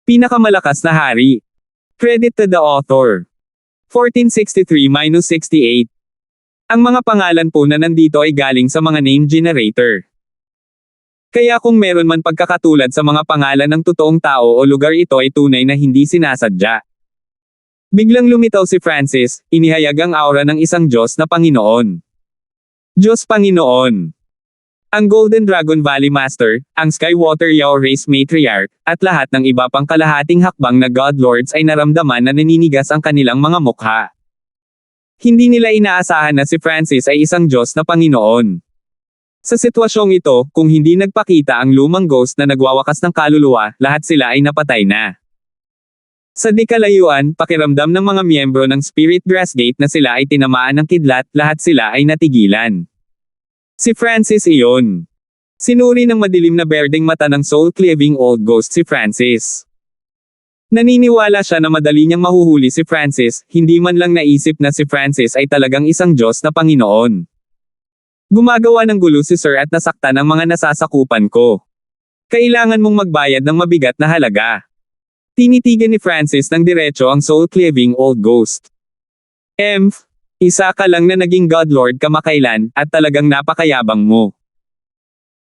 Pinakamalakas na hari. Credit to the author. 1463-68. Ang mga pangalan po na nandito ay galing sa mga name generator. Kaya kung meron man pagkakatulad sa mga pangalan ng totoong tao o lugar, ito ay tunay na hindi sinasadya. Biglang lumitaw si Francis, inihayag ang aura ng isang Diyos na Panginoon. Diyos Panginoon. Ang Golden Dragon Valley Master, ang Skywater Yao Race Matriarch, at lahat ng iba pang kalahating hakbang na God Lords ay naramdaman na naninigas ang kanilang mga mukha. Hindi nila inaasahan na si Francis ay isang Diyos na Panginoon. Sa sitwasyong ito, kung hindi nagpakita ang lumang ghost na nagwawakas ng kaluluwa, lahat sila ay napatay na. Sa di kalayuan, pakiramdam ng mga miyembro ng Spirit Grass Gate na sila ay tinamaan ng kidlat, lahat sila ay natigilan. Si Francis iyon. Sinuri ng madilim na berdeng mata ng soul-cleaving old ghost si Francis. Naniniwala siya na madali niyang mahuhuli si Francis, hindi man lang naisip na si Francis ay talagang isang Diyos na Panginoon. Gumagawa ng gulo si Sir at nasaktan ang mga nasasakupan ko. Kailangan mong magbayad ng mabigat na halaga. Tinitigan ni Francis ng diretso ang soul-cleaving old ghost. Isa ka lang na naging God Lord kamakailan, at talagang napakayabang mo.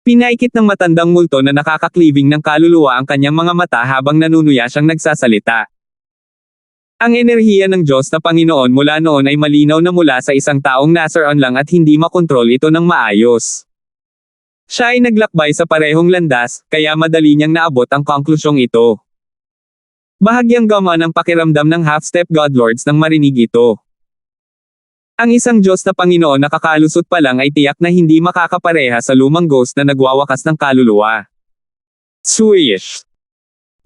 Pinaikit ng matandang multo na nakaka-cleaving ng kaluluwa ang kanyang mga mata habang nanunuya siyang nagsasalita. Ang enerhiya ng Diyos na Panginoon mula noon ay malinaw na mula sa isang taong nasaroon lang at hindi makontrol ito ng maayos. Siya ay naglakbay sa parehong landas, kaya madali niyang naabot ang konklusyong ito. Bahagyang gamaan ang pakiramdam ng half-step godlords nang marinig ito. Ang isang Diyos na Panginoon na kakalusot pa lang ay tiyak na hindi makakapareha sa lumang ghost na nagwawakas ng kaluluwa. Swish!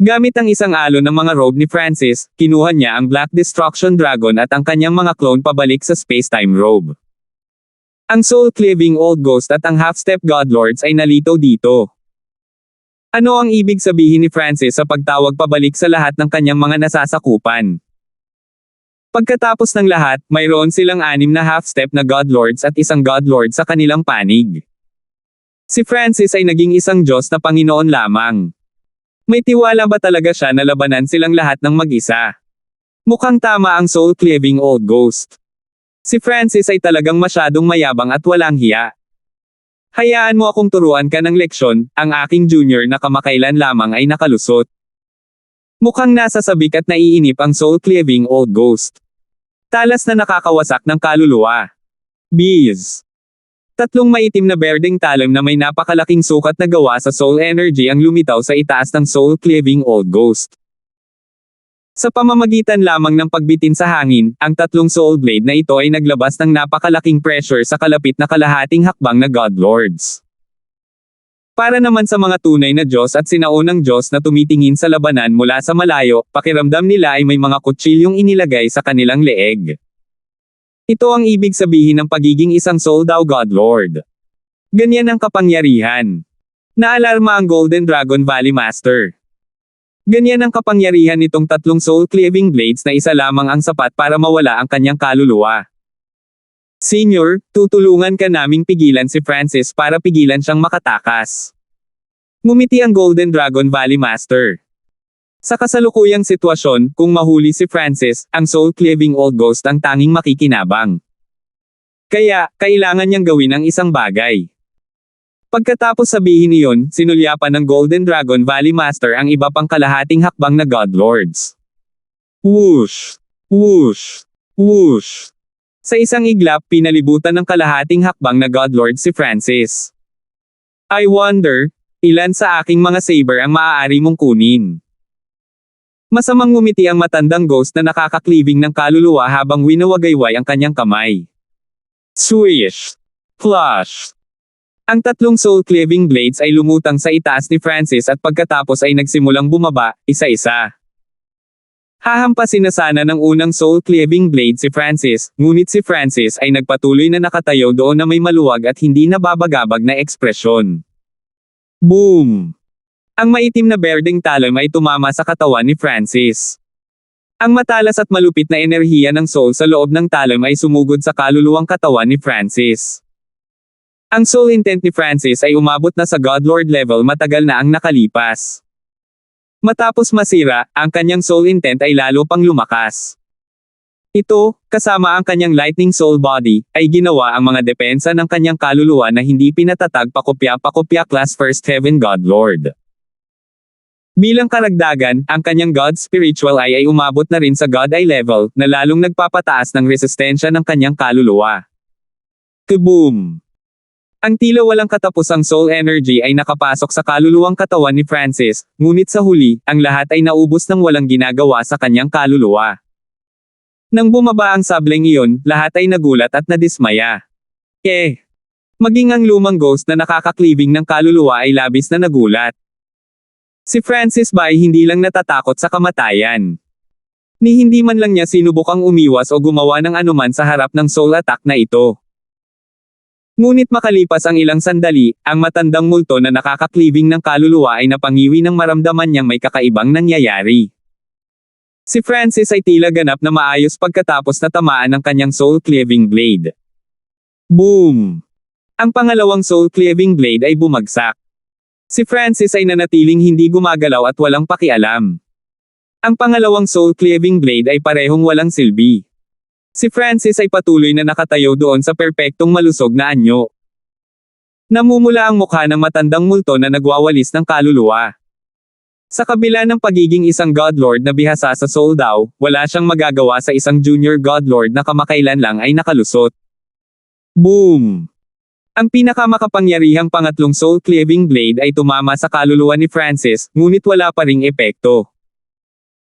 Gamit ang isang alon ng mga robe ni Francis, kinuha niya ang Black Destruction Dragon at ang kanyang mga clone pabalik sa space-time robe. Ang soul-cleaving old ghost at ang half-step godlords ay nalito dito. Ano ang ibig sabihin ni Francis sa pagtawag pabalik sa lahat ng kanyang mga nasasakupan? Pagkatapos ng lahat, mayroon silang 6 na half-step na godlords at isang godlord sa kanilang panig. Si Francis ay naging isang Diyos na Panginoon lamang. May tiwala ba talaga siya na labanan silang lahat ng mag-isa? Mukhang tama ang soul-cleaving old ghost. Si Francis ay talagang masyadong mayabang at walang hiya. Hayaan mo akong turuan ka ng leksyon, ang aking junior na kamakailan lamang ay nakalusot. Mukhang nasa sabik at naiinip ang soul-cleaving old ghost. Talas na nakakawasak ng kaluluwa. Bees. 3 maitim na berdeng talon na may napakalaking sukat na gawa sa soul energy ang lumitaw sa itaas ng soul-cleaving old ghost. Sa pamamagitan lamang ng pagbitin sa hangin, ang 3 soul blade na ito ay naglabas ng napakalaking pressure sa kalapit na kalahating hakbang na God Lords. Para naman sa mga tunay na Diyos at sinaunang Diyos na tumitingin sa labanan mula sa malayo, pakiramdam nila ay may mga kutsilyong inilagay sa kanilang leeg. Ito ang ibig sabihin ng pagiging isang soul-daw God Lord. Ganyan ang kapangyarihan. Naalarma ang Golden Dragon Valley Master. Ganyan ang kapangyarihan nitong 3 soul-cleaving blades na isa lamang ang sapat para mawala ang kanyang kaluluwa. Senior, tutulungan ka naming pigilan si Francis para pigilan siyang makatakas. Ngumiti ang Golden Dragon Valley Master. Sa kasalukuyang sitwasyon, kung mahuli si Francis, ang soul-cleaving old ghost ang tanging makikinabang. Kaya, kailangan niyang gawin ang isang bagay. Pagkatapos sabihin iyon, sinulyapan ng Golden Dragon Valley Master ang iba pang kalahating hakbang na God Lords. Whoosh! Whoosh! Whoosh! Sa isang iglap, pinalibutan ng kalahating hakbang na God Lord si Francis. I wonder, ilan sa aking mga saber ang maaari mong kunin? Masamang ngumiti ang matandang ghost na nakaka-cleaving ng kaluluwa habang winawagayway ang kanyang kamay. Swish! Flush! Ang 3 soul-cleaving blades ay lumutang sa itaas ni Francis at pagkatapos ay nagsimulang bumaba, isa-isa. Hahampasin na sana ng unang soul-cleaving blade si Francis, ngunit si Francis ay nagpatuloy na nakatayo doon na may maluwag at hindi nababagabag na ekspresyon. Boom! Ang maitim na berdeng talon ay tumama sa katawan ni Francis. Ang matalas at malupit na enerhiya ng soul sa loob ng talon ay sumugod sa kaluluwang katawan ni Francis. Ang soul intent ni Francis ay umabot na sa God Lord level matagal na ang nakalipas. Matapos masira, ang kanyang soul intent ay lalo pang lumakas. Ito, kasama ang kanyang lightning soul body, ay ginawa ang mga depensa ng kanyang kaluluwa na hindi pinatatag pakopya-pakopya class First Heaven God Lord. Bilang karagdagan, ang kanyang God Spiritual Eye ay umabot na rin sa God Eye level, na lalong nagpapataas ng resistensya ng kanyang kaluluwa. Kaboom! Ang tila walang katapusang soul energy ay nakapasok sa kaluluwang katawan ni Francis, ngunit sa huli, ang lahat ay naubos ng walang ginagawa sa kanyang kaluluwa. Nang bumaba ang sableng iyon, lahat ay nagulat at nadismaya. Maging ang lumang ghost na nakakaklibing ng kaluluwa ay labis na nagulat. Si Francis ba ay hindi lang natatakot sa kamatayan. Ni hindi man lang niya sinubukang umiwas o gumawa ng anuman sa harap ng soul attack na ito. Ngunit makalipas ang ilang sandali, ang matandang multo na nakakaklibing ng kaluluwa ay napangiwi ng maramdaman niyang may kakaibang nangyayari. Si Francis ay tila ganap na maayos pagkatapos na tamaan ng kanyang soul-cleaving blade. Boom! Ang pangalawang soul-cleaving blade ay bumagsak. Si Francis ay nanatiling hindi gumagalaw at walang pakialam. Ang pangalawang soul-cleaving blade ay parehong walang silbi. Si Francis ay patuloy na nakatayo doon sa perpektong malusog na anyo. Namumula ang mukha ng matandang multo na nagwawalis ng kaluluwa. Sa kabila ng pagiging isang Godlord na bihasa sa soul daw, wala siyang magagawa sa isang junior Godlord na kamakailan lang ay nakalusot. Boom! Ang pinakamakapangyarihang pangatlong soul-cleaving blade ay tumama sa kaluluwa ni Francis, ngunit wala pa ring epekto.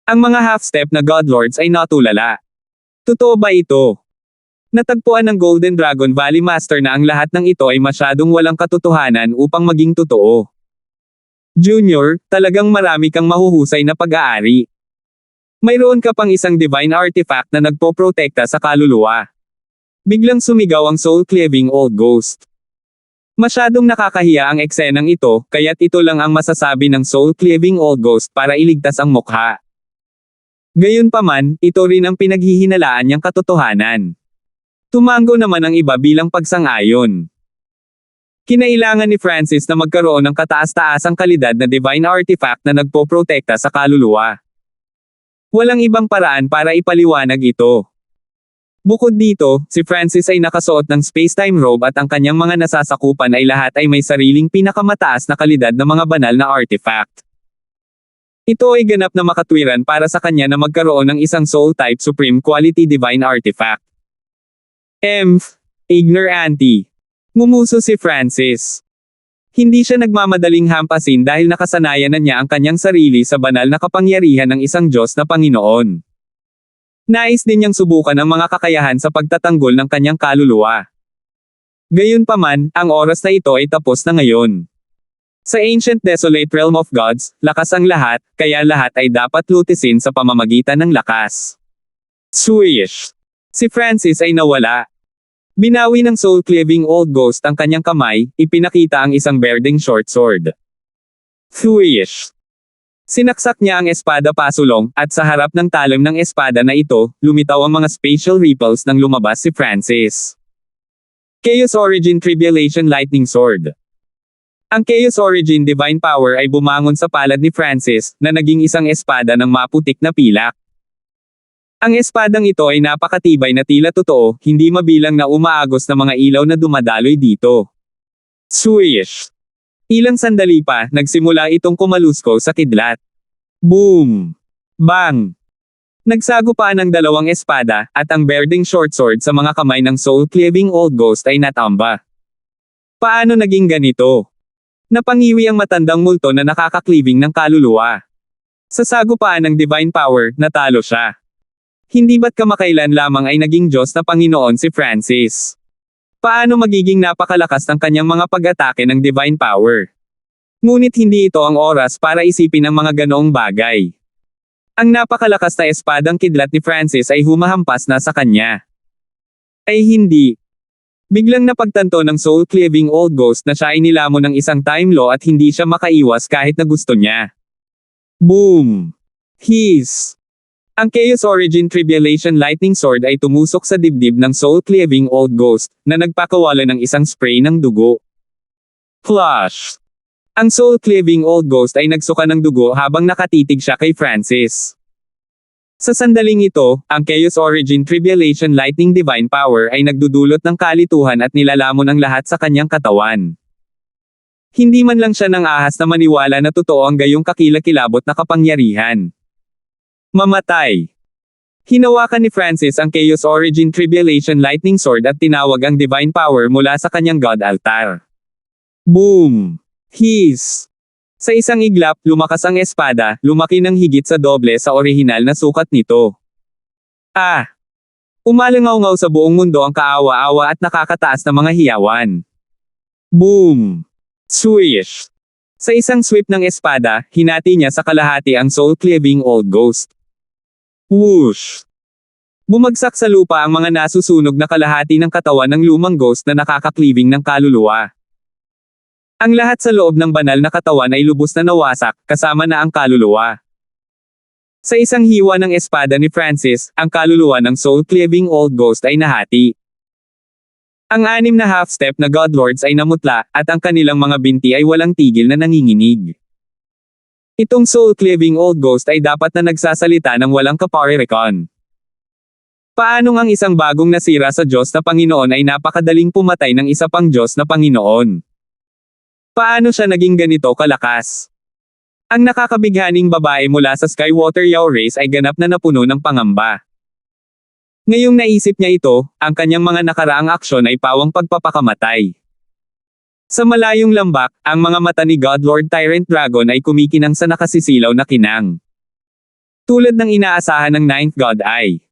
Ang mga half-step na Godlords ay natulala. Totoo ba ito? Natagpuan ng Golden Dragon Valley Master na ang lahat ng ito ay masyadong walang katotohanan upang maging totoo. Junior, talagang marami kang mahuhusay na pag-aari. Mayroon ka pang isang divine artifact na nagpoprotekta sa kaluluwa. Biglang sumigaw ang soul-cleaving old ghost. Masyadong nakakahiya ang eksenang ito, kaya't ito lang ang masasabi ng soul-cleaving old ghost para iligtas ang mukha. Gayunpaman, ito rin ang pinaghihinalaan niyang katotohanan. Tumango naman ang iba bilang pagsang-ayon. Kinailangan ni Francis na magkaroon ng kataas-taasang kalidad na divine artifact na nagpoprotekta sa kaluluwa. Walang ibang paraan para ipaliwanag ito. Bukod dito, si Francis ay nakasuot ng space-time robe at ang kanyang mga nasasakupan ay lahat ay may sariling pinakamataas na kalidad na mga banal na artifact. Ito ay ganap na makatwiran para sa kanya na magkaroon ng isang soul-type supreme quality divine artifact. Ignore Auntie. Ngumuso si Francis. Hindi siya nagmamadaling hampasin dahil nakasanayan na niya ang kanyang sarili sa banal na kapangyarihan ng isang Diyos na Panginoon. Nais din niyang subukan ang mga kakayahan sa pagtatanggol ng kanyang kaluluwa. Gayunpaman, ang oras na ito ay tapos na ngayon. Sa ancient desolate realm of gods, lakas ang lahat, kaya lahat ay dapat lutisin sa pamamagitan ng lakas. Swish! Si Francis ay nawala. Binawi ng soul-cleaving old ghost ang kanyang kamay, ipinakita ang isang berdeng short sword. Swish! Sinaksak niya ang espada pasulong, at sa harap ng talim ng espada na ito, lumitaw ang mga spatial ripples nang lumabas si Francis. Chaos Origin Tribulation Lightning Sword. Ang Chaos Origin Divine Power ay bumangon sa palad ni Francis, na naging isang espada ng maputik na pilak. Ang espadang ito ay napakatibay na tila totoo, hindi mabilang na umaagos na mga ilaw na dumadaloy dito. Swish! Ilang sandali pa, nagsimula itong kumalusko sa kidlat. Boom! Bang! Nagsagupaan ang dalawang espada, at ang berdeng short sword sa mga kamay ng soul-cleaving old ghost ay natamba. Paano naging ganito? Napangiwi ang matandang multo na nakakaklibing ng kaluluwa. Sa sagupaan ng divine power, natalo siya. Hindi ba't kamakailan lamang ay naging Diyos na Panginoon si Francis? Paano magiging napakalakas ng kanyang mga pag-atake ng divine power? Ngunit hindi ito ang oras para isipin ang mga ganoong bagay. Ang napakalakas na espadang kidlat ni Francis ay humahampas na sa kanya. Ay hindi. Biglang napagtanto ng soul-cleaving old ghost na siya ay nilamon ng isang time law at hindi siya makaiwas kahit na gusto niya. Boom! Hiss! Ang Chaos Origin Tribulation Lightning Sword ay tumusok sa dibdib ng soul-cleaving old ghost, na nagpakawala ng isang spray ng dugo. Flash! Ang soul-cleaving old ghost ay nagsuka ng dugo habang nakatitig siya kay Francis. Sa sandaling ito, ang Chaos Origin Tribulation Lightning Divine Power ay nagdudulot ng kalituhan at nilalamon ang lahat sa kanyang katawan. Hindi man lang siya nang ahas na maniwala na totoo ang gayong kakilakilabot na kapangyarihan. Mamatay. Hinawakan ni Francis ang Chaos Origin Tribulation Lightning Sword at tinawag ang Divine Power mula sa kanyang God Altar. Boom! Hiss! Sa isang iglap, lumakas ang espada, lumaki ng higit sa doble sa orihinal na sukat nito. Umalangaw-ngaw sa buong mundo ang kaawa-awa at nakakataas na mga hiyawan. Boom! Swish! Sa isang sweep ng espada, hinati niya sa kalahati ang soul-cleaving old ghost. Whoosh! Bumagsak sa lupa ang mga nasusunog na kalahati ng katawan ng lumang ghost na nakaka-cleaving ng kaluluwa. Ang lahat sa loob ng banal na katawan ay lubos na nawasak, kasama na ang kaluluwa. Sa isang hiwa ng espada ni Francis, ang kaluluwa ng soul-cleaving old ghost ay nahati. Ang 6 na half-step na Godlords ay namutla, at ang kanilang mga binti ay walang tigil na nanginginig. Itong soul-cleaving old ghost ay dapat na nagsasalita ng walang kaparirikon. Paano ngang isang bagong nasira sa Diyos na Panginoon ay napakadaling pumatay ng isa pang Diyos na Panginoon? Paano siya naging ganito kalakas? Ang nakakabighaning babae mula sa Skywater Yao race ay ganap na napuno ng pangamba. Ngayong naisip niya ito, ang kanyang mga nakaraang aksyon ay pawang pagpapakamatay. Sa malayong lambak, ang mga mata ni Godlord Tyrant Dragon ay kumikinang sa nakasisilaw na kinang. Tulad ng inaasahan ng Ninth God Eye.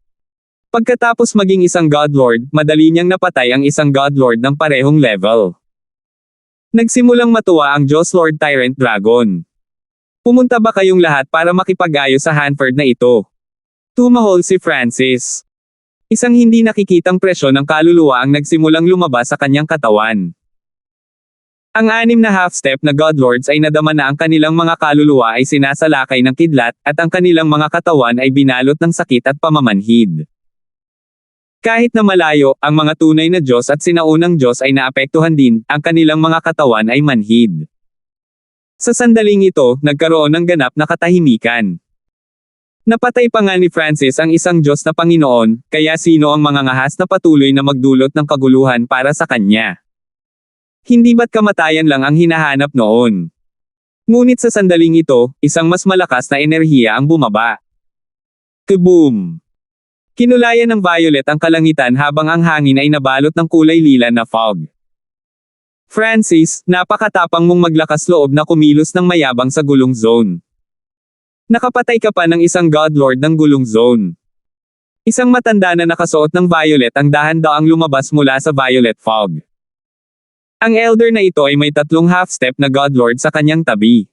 Pagkatapos maging isang Godlord, madali niyang napatay ang isang Godlord ng parehong level. Nagsimulang matuwa ang Diyos Lord Tyrant Dragon. Pumunta ba kayong lahat para makipag-ayos sa Hanford na ito? Tumahol si Francis. Isang hindi nakikitang presyon ng kaluluwa ang nagsimulang lumabas sa kanyang katawan. Ang 6 na half-step na Godlords ay nadama na ang kanilang mga kaluluwa ay sinasalakay ng kidlat, at ang kanilang mga katawan ay binalot ng sakit at pamamanhid. Kahit na malayo, ang mga tunay na Diyos at sinaunang Diyos ay naapektuhan din, ang kanilang mga katawan ay manhid. Sa sandaling ito, nagkaroon ng ganap na katahimikan. Napatay pa nga ni Francis ang isang Diyos na Panginoon, kaya sino ang mga ngahas na patuloy na magdulot ng kaguluhan para sa kanya? Hindi ba't kamatayan lang ang hinahanap noon? Ngunit sa sandaling ito, isang mas malakas na enerhiya ang bumaba. Kaboom! Kinulayan ng violet ang kalangitan habang ang hangin ay nabalot ng kulay lila na fog. Francis, napakatapang mong maglakas loob na kumilos ng mayabang sa gulong zone. Nakapatay ka pa ng isang Godlord ng gulong zone. Isang matanda na nakasuot ng violet ang dahan-daang lumabas mula sa violet fog. Ang elder na ito ay may 3 half-step na Godlord sa kanyang tabi.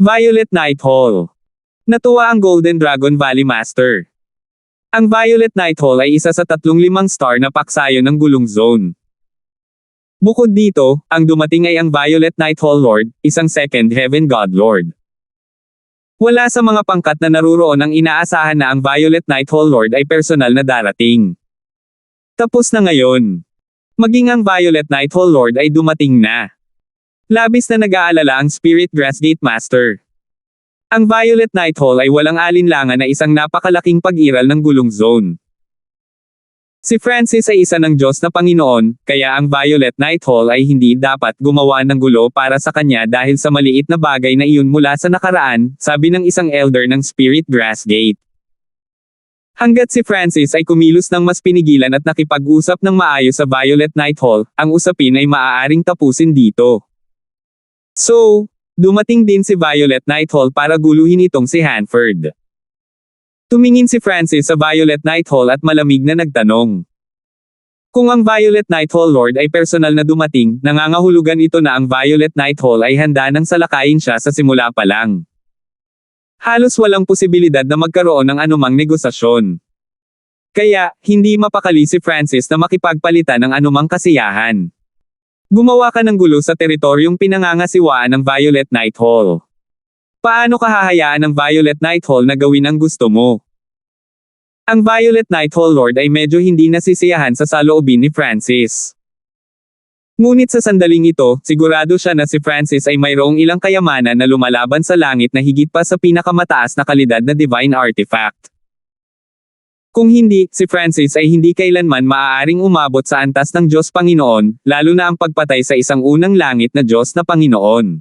Violet Night Hall. Natuwa ang Golden Dragon Valley Master. Ang Violet Night Hall ay isa sa 3 5-star na paksayo ng gulong zone. Bukod dito, ang dumating ay ang Violet Night Hall Lord, isang Second Heaven God Lord. Wala sa mga pangkat na naruroon ang inaasahan na ang Violet Night Hall Lord ay personal na darating. Tapos na ngayon. Maging ang Violet Night Hall Lord ay dumating na. Labis na nag-aalala ang Spirit Grassgate Master. Ang Violet Night Hall ay walang alinlangan na isang napakalaking pag-iral ng gulong zone. Si Francis ay isa ng Diyos na Panginoon, kaya ang Violet Night Hall ay hindi dapat gumawa ng gulo para sa kanya dahil sa maliit na bagay na iyon mula sa nakaraan, sabi ng isang elder ng Spirit Grassgate. Hanggat si Francis ay kumilos ng mas pinigilan at nakipag-usap ng maayos sa Violet Night Hall, ang usapin ay maaaring tapusin dito. So, dumating din si Violet Night Hall para guluhin itong si Hanford. Tumingin si Francis sa Violet Night Hall at malamig na nagtanong. Kung ang Violet Night Hall Lord ay personal na dumating, nangangahulugan ito na ang Violet Night Hall ay handa nang salakayin siya sa simula pa lang. Halos walang posibilidad na magkaroon ng anumang negosasyon. Kaya, hindi mapakali si Francis na makipagpalitan ng anumang kasiyahan. Gumawa ka ng gulo sa teritoryong pinangangasiwaan ng Violet Night Hall. Paano ka hahayaan ng Violet Night Hall na gawin ang gusto mo? Ang Violet Night Hall Lord ay medyo hindi nasisiyahan sa saloobin ni Francis. Ngunit sa sandaling ito, sigurado siya na si Francis ay mayroong ilang kayamanan na lumalaban sa langit na higit pa sa pinakamataas na kalidad na divine artifact. Kung hindi, si Francis ay hindi kailanman maaaring umabot sa antas ng Diyos Panginoon, lalo na ang pagpatay sa isang unang langit na Diyos na Panginoon.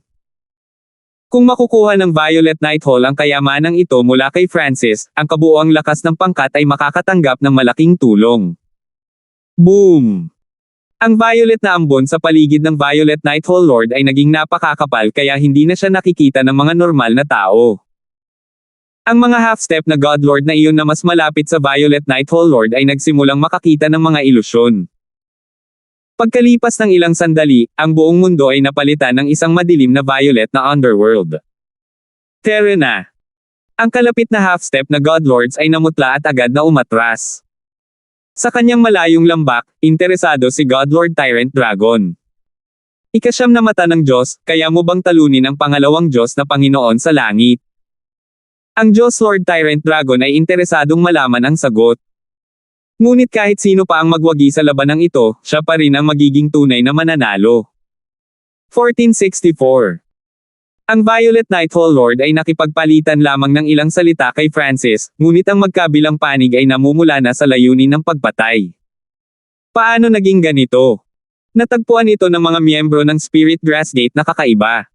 Kung makukuha ng Violet Nighthall ang kayamanang ito mula kay Francis, ang kabuoang lakas ng pangkat ay makakatanggap ng malaking tulong. Boom! Ang violet na ambon sa paligid ng Violet Nighthall Lord ay naging napakakapal kaya hindi na siya nakikita ng mga normal na tao. Ang mga half-step na God Lord na iyon na mas malapit sa Violet Nighthall Lord ay nagsimulang makakita ng mga ilusyon. Pagkalipas ng ilang sandali, ang buong mundo ay napalitan ng isang madilim na violet na underworld. Terra na. Ang kalapit na half-step na God Lords ay namutla at agad na umatras. Sa kanyang malayong lambak, interesado si God Lord Tyrant Dragon. Ikasyam na mata ng Diyos, kaya mo bang talunin ang pangalawang Diyos na Panginoon sa langit? Ang Diyos Lord Tyrant Dragon ay interesadong malaman ang sagot. Ngunit kahit sino pa ang magwagi sa labanang ito, siya pa rin ang magiging tunay na mananalo. 1464. Ang Violet Nighthall Lord ay nakipagpalitan lamang ng ilang salita kay Francis, ngunit ang magkabilang panig ay namumula na sa layunin ng pagpatay. Paano naging ganito? Natagpuan ito ng mga miyembro ng Spirit Grassgate na kakaiba.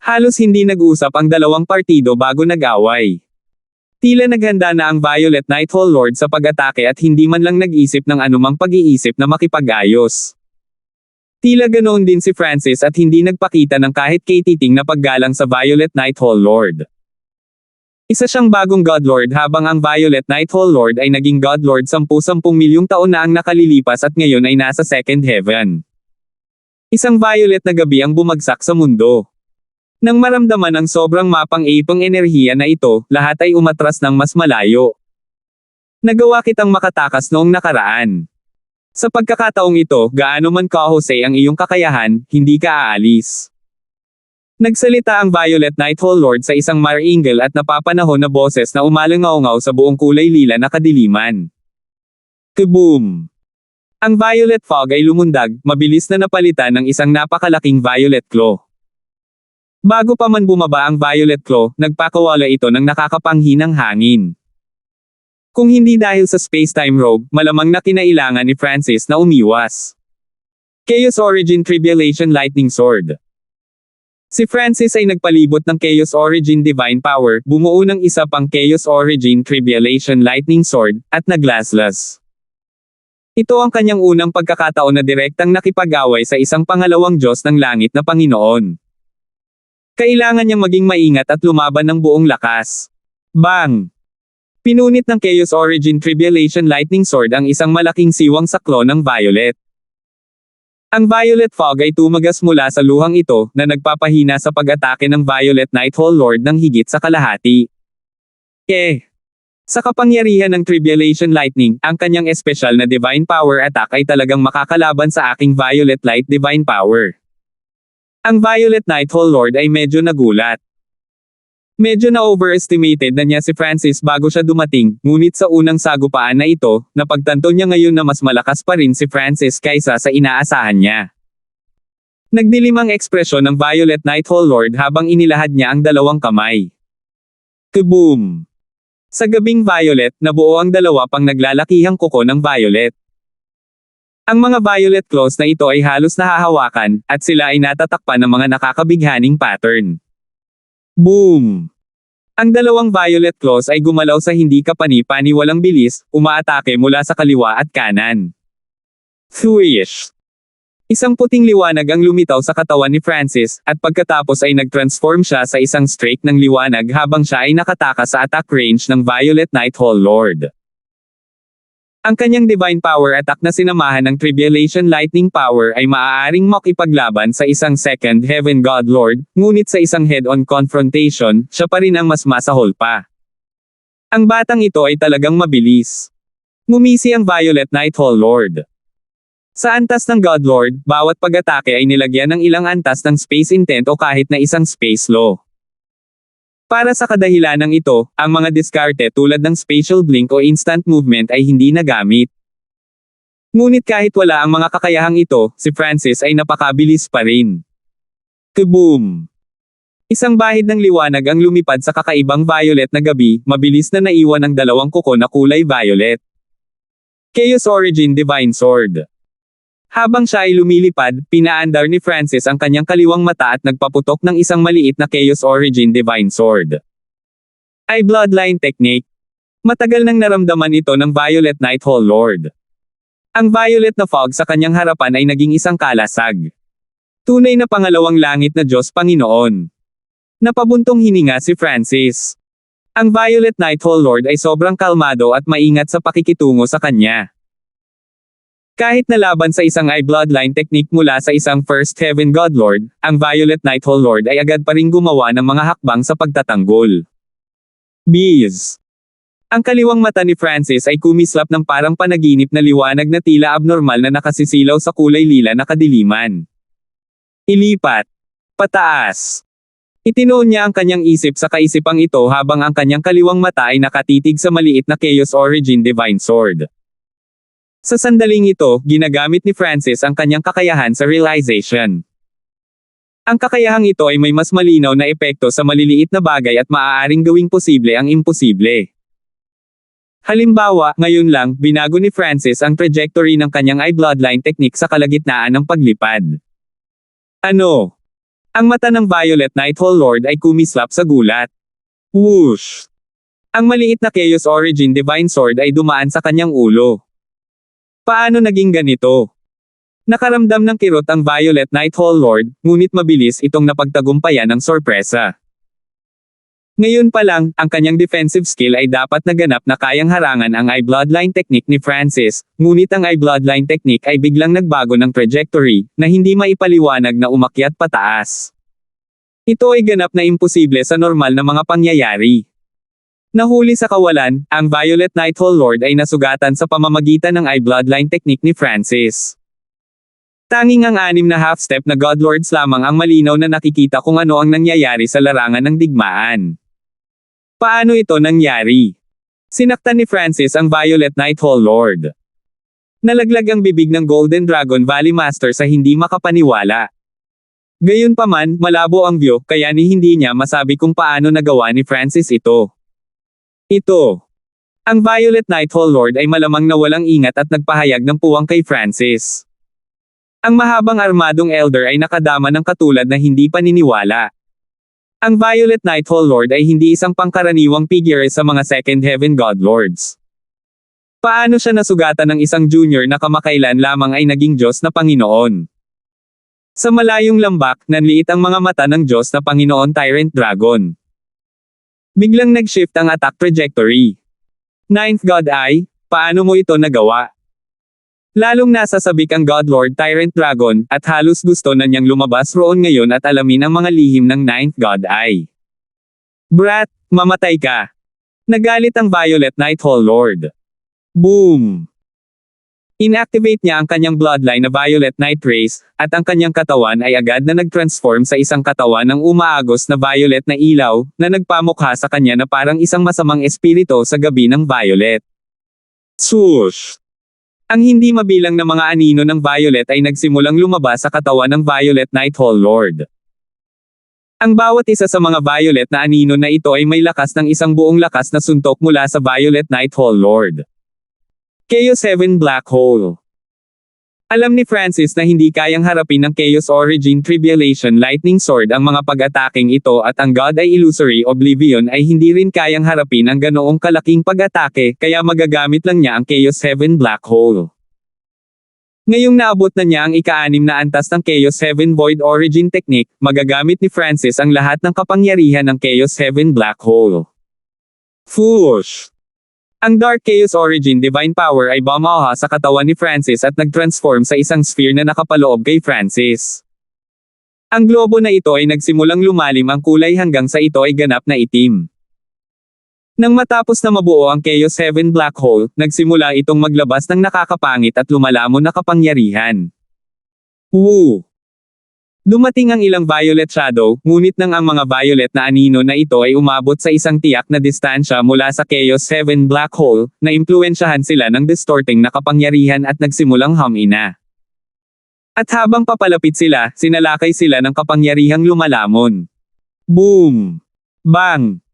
Halos hindi nag-usap ang dalawang partido bago nag-away. Tila naghanda na ang Violet Nighthall Lord sa pag-atake at hindi man lang nag-isip ng anumang pag-iisip na makipag-ayos. Tila ganoon din si Francis at hindi nagpakita ng kahit katiting na paggalang sa Violet Nighthall Lord. Isa siyang bagong God Lord habang ang Violet Nighthall Lord ay naging God Lord 10 milyong taon na ang nakalilipas at ngayon ay nasa second heaven. Isang violet na gabi ang bumagsak sa mundo. Nang maramdaman ang sobrang mapang-ipang enerhiya na ito, lahat ay umatras ng mas malayo. Nagawa kitang makatakas noong nakaraan. Sa pagkakataong ito, gaano man kahusay ang iyong kakayahan, hindi ka aalis. Nagsalita ang Violet Nighthall Lord sa isang maringal at napapanahon na boses na umalangaw-ngaw sa buong kulay lila na kadiliman. Kaboom! Ang violet fog ay lumundag, mabilis na napalitan ng isang napakalaking violet claw. Bago pa man bumaba ang violet claw, nagpakawala ito ng nakakapanghinang hangin. Kung hindi dahil sa space-time robe, malamang na kinailangan ni Francis na umiwas. Chaos Origin Tribulation Lightning Sword. Si Francis ay nagpalibot ng Chaos Origin Divine Power, bumuo ng isa pang Chaos Origin Tribulation Lightning Sword, at naglaslas. Ito ang kanyang unang pagkakataon na direktang nakipag-away sa isang pangalawang Diyos ng langit na Panginoon. Kailangan niyang maging maingat at lumaban ng buong lakas. Bang! Pinunit ng Chaos Origin Tribulation Lightning Sword ang isang malaking siwang saklo ng violet. Ang violet fog ay tumagas mula sa luhang ito, na nagpapahina sa pag-atake ng Violet Nighthall Lord ng higit sa kalahati. Sa kapangyarihan ng Tribulation Lightning, ang kanyang espesyal na Divine Power attack ay talagang makakalaban sa aking Violet Light Divine Power. Ang Violet Nighthall Lord ay medyo nagulat. Medyo na-overestimated na niya si Francis bago siya dumating, ngunit sa unang sagupaan na ito, napagtanto niya ngayon na mas malakas pa rin si Francis kaysa sa inaasahan niya. Nagdilim ang ekspresyon ng Violet Nighthall Lord habang inilahad niya ang dalawang kamay. Kaboom! Sa gabing violet, nabuo ang dalawa pang naglalakihang kuko ng violet. Ang mga violet claws na ito ay halos nahahawakan, at sila ay natatakpan ng mga nakakabighaning pattern. Boom! Ang dalawang violet claws ay gumalaw sa hindi kapani-paniwalang bilis, umaatake mula sa kaliwa at kanan. Swish! Isang puting liwanag ang lumitaw sa katawan ni Francis, at pagkatapos ay nag-transform siya sa isang streak ng liwanag habang siya ay nakatakas sa attack range ng Violet Nighthall Lord. Ang kanyang divine power attack na sinamahan ng Tribulation Lightning Power ay maaaring makipaglaban sa isang second heaven God Lord, ngunit sa isang head-on confrontation, siya pa rin ang mas masahol pa. Ang batang ito ay talagang mabilis. Ngumisi ang Violet Nighthall Lord. Sa antas ng God Lord, bawat pag-atake ay nilagyan ng ilang antas ng space intent o kahit na isang space law. Para sa kadahilanang ito, ang mga diskarte tulad ng spatial blink o instant movement ay hindi nagamit. Ngunit kahit wala ang mga kakayahang ito, si Francis ay napakabilis pa rin. Kaboom! Isang bahid ng liwanag ang lumipad sa kakaibang violet na gabi, mabilis na naiwan ang dalawang kuko na kulay violet. Chaos Origin Divine Sword. Habang siya ay lumilipad, pinaandar ni Francis ang kanyang kaliwang mata at nagpaputok ng isang maliit na Chaos Origin Divine Sword. Ay Bloodline Technique. Matagal nang naramdaman ito ng Violet Knight Hall Lord. Ang violet na fog sa kanyang harapan ay naging isang kalasag. Tunay na pangalawang langit na Diyos Panginoon. Napabuntong hininga si Francis. Ang Violet Knight Hall Lord ay sobrang kalmado at maingat sa pakikitungo sa kanya. Kahit nalaban sa isang eye bloodline technique mula sa isang First Heaven God Lord, ang Violet Knight Hall Lord ay agad pa ring gumawa ng mga hakbang sa pagtatanggol. Bees. Ang kaliwang mata ni Francis ay kumislap ng parang panaginip na liwanag na tila abnormal na nakasisilaw sa kulay lila na kadiliman. Ilipat. Pataas. Itinoon niya ang kanyang isip sa kaisipang ito habang ang kanyang kaliwang mata ay nakatitig sa maliit na Chaos Origin Divine Sword. Sa sandaling ito, ginagamit ni Francis ang kanyang kakayahan sa realization. Ang kakayahang ito ay may mas malinaw na epekto sa maliliit na bagay at maaaring gawing posible ang imposible. Halimbawa, ngayon lang, binago ni Francis ang trajectory ng kanyang eye bloodline technique sa kalagitnaan ng paglipad. Ano? Ang mata ng Violet Knight Hall Lord ay kumislap sa gulat. Whoosh! Ang maliit na Chaos Origin Divine Sword ay dumaan sa kanyang ulo. Paano naging ganito? Nakaramdam ng kirot ang Violet Knight Hall Lord, ngunit mabilis itong napagtagumpayan ng sorpresa. Ngayon pa lang, ang kanyang defensive skill ay dapat naganap na kayang harangan ang eye bloodline technique ni Francis, ngunit ang eye bloodline technique ay biglang nagbago ng trajectory, na hindi maipaliwanag na umakyat pataas. Ito ay ganap na imposible sa normal na mga pangyayari. Nahuli sa kawalan, ang Violet Knight Hall Lord ay nasugatan sa pamamagitan ng eye bloodline technique ni Francis. Tanging ang 6 na half-step na God Lords lamang ang malinaw na nakikita kung ano ang nangyayari sa larangan ng digmaan. Paano ito nangyari? Sinaktan ni Francis ang Violet Knight Hall Lord. Nalaglag ang bibig ng Golden Dragon Valley Master sa hindi makapaniwala. Gayunpaman, malabo ang view, kaya hindi niya masabi kung paano nagawa ni Francis ito. Ito. Ang Violet Knight Hall Lord ay malamang na walang ingat at nagpahayag ng puwang kay Francis. Ang mahabang armadong elder ay nakadama ng katulad na hindi paniniwala. Ang Violet Knight Hall Lord ay hindi isang pangkaraniwang figure sa mga Second Heaven God Lords. Paano siya nasugatan ng isang junior na kamakailan lamang ay naging Diyos na Panginoon? Sa malayong lambak, nanliit ang mga mata ng Diyos na Panginoon Tyrant Dragon. Biglang nag-shift ang attack trajectory. Ninth God Eye, paano mo ito nagawa? Lalong nasasabik ang God Lord Tyrant Dragon, at halos gusto na niyang lumabas roon ngayon at alamin ang mga lihim ng Ninth God Eye. Brat, mamatay ka! Nagalit ang Violet Knight Hall Lord. Boom! Inactivate niya ang kanyang bloodline na Violet Knight Race, at ang kanyang katawan ay agad na nag-transform sa isang katawan ng umaagos na violet na ilaw, na nagpamukha sa kanya na parang isang masamang espiritu sa gabi ng violet. Swoosh! Ang hindi mabilang na mga anino ng Violet ay nagsimulang lumabas sa katawan ng Violet Knight Hall Lord. Ang bawat isa sa mga Violet na anino na ito ay may lakas ng isang buong lakas na suntok mula sa Violet Knight Hall Lord. Chaos 7 Black Hole. Alam ni Francis na hindi kayang harapin ng Chaos Origin Tribulation Lightning Sword ang mga pag-ataking ito at ang God ay Illusory Oblivion ay hindi rin kayang harapin ang ganoong kalaking pag-atake kaya magagamit lang niya ang Chaos 7 Black Hole. Ngayong naabot na niya ang ika-6 na antas ng Chaos 7 Void Origin Technique, magagamit ni Francis ang lahat ng kapangyarihan ng Chaos 7 Black Hole. Foosh! Ang Dark Chaos Origin Divine Power ay bumaha sa katawan ni Francis at nag-transform sa isang sphere na nakapaloob kay Francis. Ang globo na ito ay nagsimulang lumalim ang kulay hanggang sa ito ay ganap na itim. Nang matapos na mabuo ang Chaos 7 Black Hole, nagsimula itong maglabas ng nakakapangit at lumalamon na kapangyarihan. Woo! Dumating ang ilang violet shadow, ngunit nang ang mga violet na anino na ito ay umabot sa isang tiyak na distansya mula sa Chaos 7 black hole, naimpluwensyahan sila ng distorting na kapangyarihan at nagsimulang humina. At habang papalapit sila, sinalakay sila ng kapangyarihang lumalamon. Boom! Bang!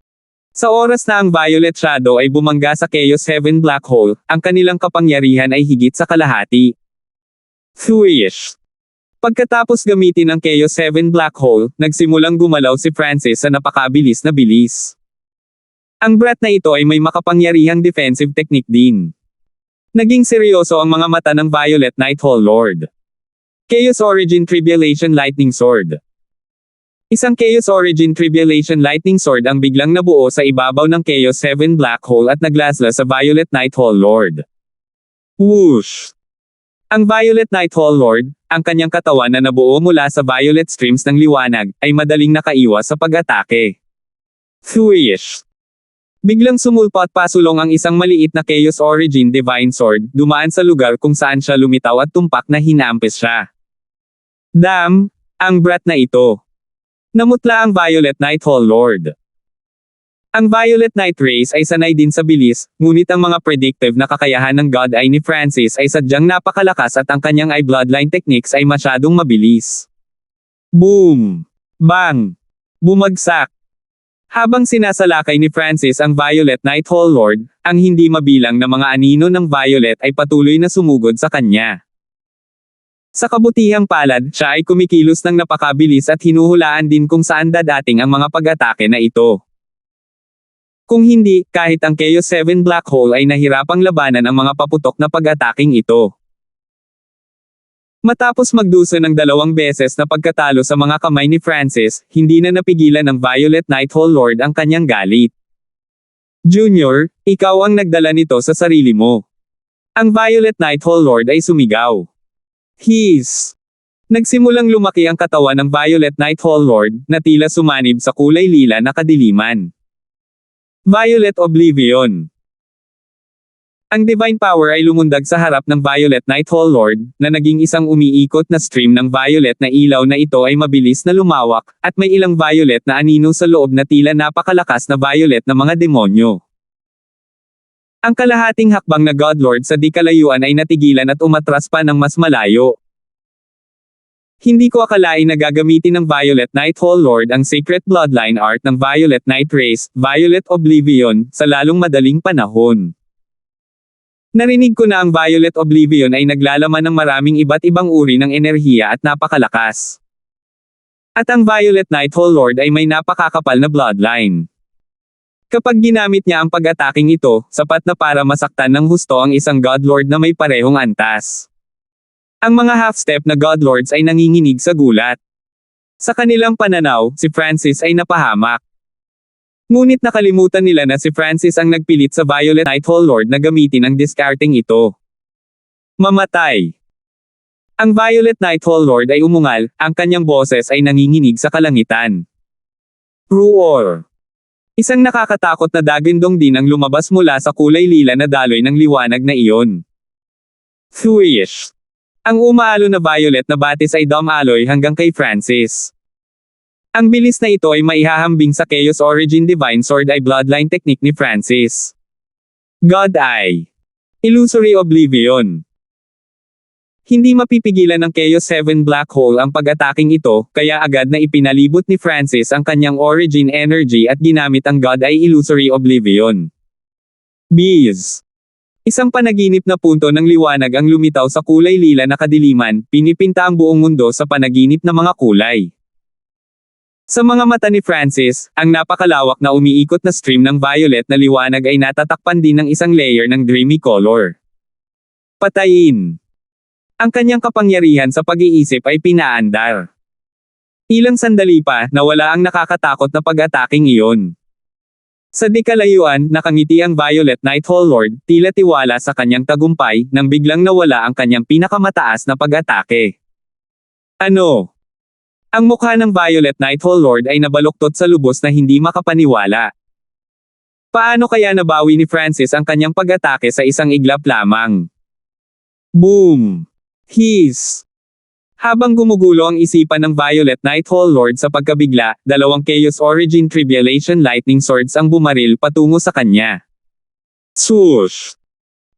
Sa oras na ang violet shadow ay bumangga sa Chaos 7 black hole, ang kanilang kapangyarihan ay higit sa kalahati. Swish! Pagkatapos gamitin ang Chaos 7 black hole, nagsimulang gumalaw si Francis sa napakabilis na bilis. Ang breath na ito ay may makapangyarihang defensive technique din. Naging seryoso ang mga mata ng Violet Night Hall Lord. Chaos Origin Tribulation Lightning Sword. Isang Chaos Origin Tribulation Lightning Sword ang biglang nabuo sa ibabaw ng Chaos 7 black hole at naglasla sa Violet Night Hall Lord. Whoosh! Ang Violet Night Hall Lord, ang kanyang katawan na nabuo mula sa violet streams ng liwanag, ay madaling nakaiwas sa pag-atake. Swish! Biglang sumulpo at pasulong ang isang maliit na Chaos Origin Divine Sword, dumaan sa lugar kung saan siya lumitaw at tumpak na hinampes siya. Damn! Ang breath na ito. Namutla ang Violet Night Hall Lord. Ang Violet Night Race ay sanay din sa bilis, ngunit ang mga predictive na kakayahan ng God Eye ni Francis ay sadyang napakalakas at ang kanyang eye bloodline techniques ay masyadong mabilis. Boom! Bang! Bumagsak! Habang sinasalakay ni Francis ang Violet Night Hall Lord, ang hindi mabilang na mga anino ng Violet ay patuloy na sumugod sa kanya. Sa kabutihang palad, siya ay kumikilos ng napakabilis at hinuhulaan din kung saan dadating ang mga pag-atake na ito. Kung hindi, kahit ang Chaos 7 black hole ay nahirapang labanan ang mga paputok na pag-ataking ito. Matapos magdusa ng 2 beses na pagkatalo sa mga kamay ni Francis, hindi na napigilan ng Violet Night Hall Lord ang kanyang galit. Junior, ikaw ang nagdala nito sa sarili mo. Ang Violet Night Hall Lord ay sumigaw. Hiss! Nagsimulang lumaki ang katawan ng Violet Night Hall Lord, na tila sumanib sa kulay lila na kadiliman. Violet Oblivion. Ang Divine Power ay lumundag sa harap ng Violet Night Hall Lord, na naging isang umiikot na stream ng violet na ilaw na ito ay mabilis na lumawak, at may ilang violet na anino sa loob na tila napakalakas na violet na mga demonyo. Ang kalahating hakbang na God Lord sa di kalayuan ay natigilan at umatras pa ng mas malayo. Hindi ko akalain na gagamitin ng Violet Night Hall Lord ang Secret Bloodline Art ng Violet Night Race, Violet Oblivion, sa lalong madaling panahon. Narinig ko na ang Violet Oblivion ay naglalaman ng maraming iba't ibang uri ng enerhiya at napakalakas. At ang Violet Night Hall Lord ay may napakakapal na bloodline. Kapag ginamit niya ang pag-ataking ito, sapat na para masaktan ng husto ang isang God Lord na may parehong antas. Ang mga half-step na God Lords ay nanginginig sa gulat. Sa kanilang pananaw, si Francis ay napahamak. Ngunit nakalimutan nila na si Francis ang nagpilit sa Violet Night Hall Lord na gamitin ang discarding ito. Mamatay! Ang Violet Night Hall Lord ay umungal, ang kanyang boses ay nanginginig sa kalangitan. Roar! Isang nakakatakot na dagindong din ang lumabas mula sa kulay lila na daloy ng liwanag na iyon. Swish! Ang umaalo na violet na batis ay dumaloy hanggang kay Francis. Ang bilis na ito ay maihahambing sa Chaos Origin Divine Sword Eye Bloodline technique ni Francis. God Eye. Illusory Oblivion. Hindi mapipigilan ng Chaos 7 Black Hole ang pag-ataking ito, kaya agad na ipinalibot ni Francis ang kanyang Origin Energy at ginamit ang God Eye Illusory Oblivion. Bees. Isang panaginip na punto ng liwanag ang lumitaw sa kulay lila na kadiliman, pinipinta ang buong mundo sa panaginip na mga kulay. Sa mga mata ni Francis, ang napakalawak na umiikot na stream ng violet na liwanag ay natatakpan din ng isang layer ng dreamy color. Patayin. Ang kanyang kapangyarihan sa pag-iisip ay pinaandar. Ilang sandali pa, nawala ang nakakatakot na pag-ataking iyon. Sa di kalayuan, nakangiti ang Violet Night Hall Lord, tila tiwala sa kanyang tagumpay, nang biglang nawala ang kanyang pinakamataas na pag-atake. Ano? Ang mukha ng Violet Night Hall Lord ay nabaluktot sa lubos na hindi makapaniwala. Paano kaya nabawi ni Francis ang kanyang pag-atake sa isang iglap lamang? Boom! Hiss! Habang gumugulo ang isipan ng Violet Night Hall Lord sa pagkabigla, dalawang Chaos Origin Tribulation Lightning Swords ang bumaril patungo sa kanya. Swoosh!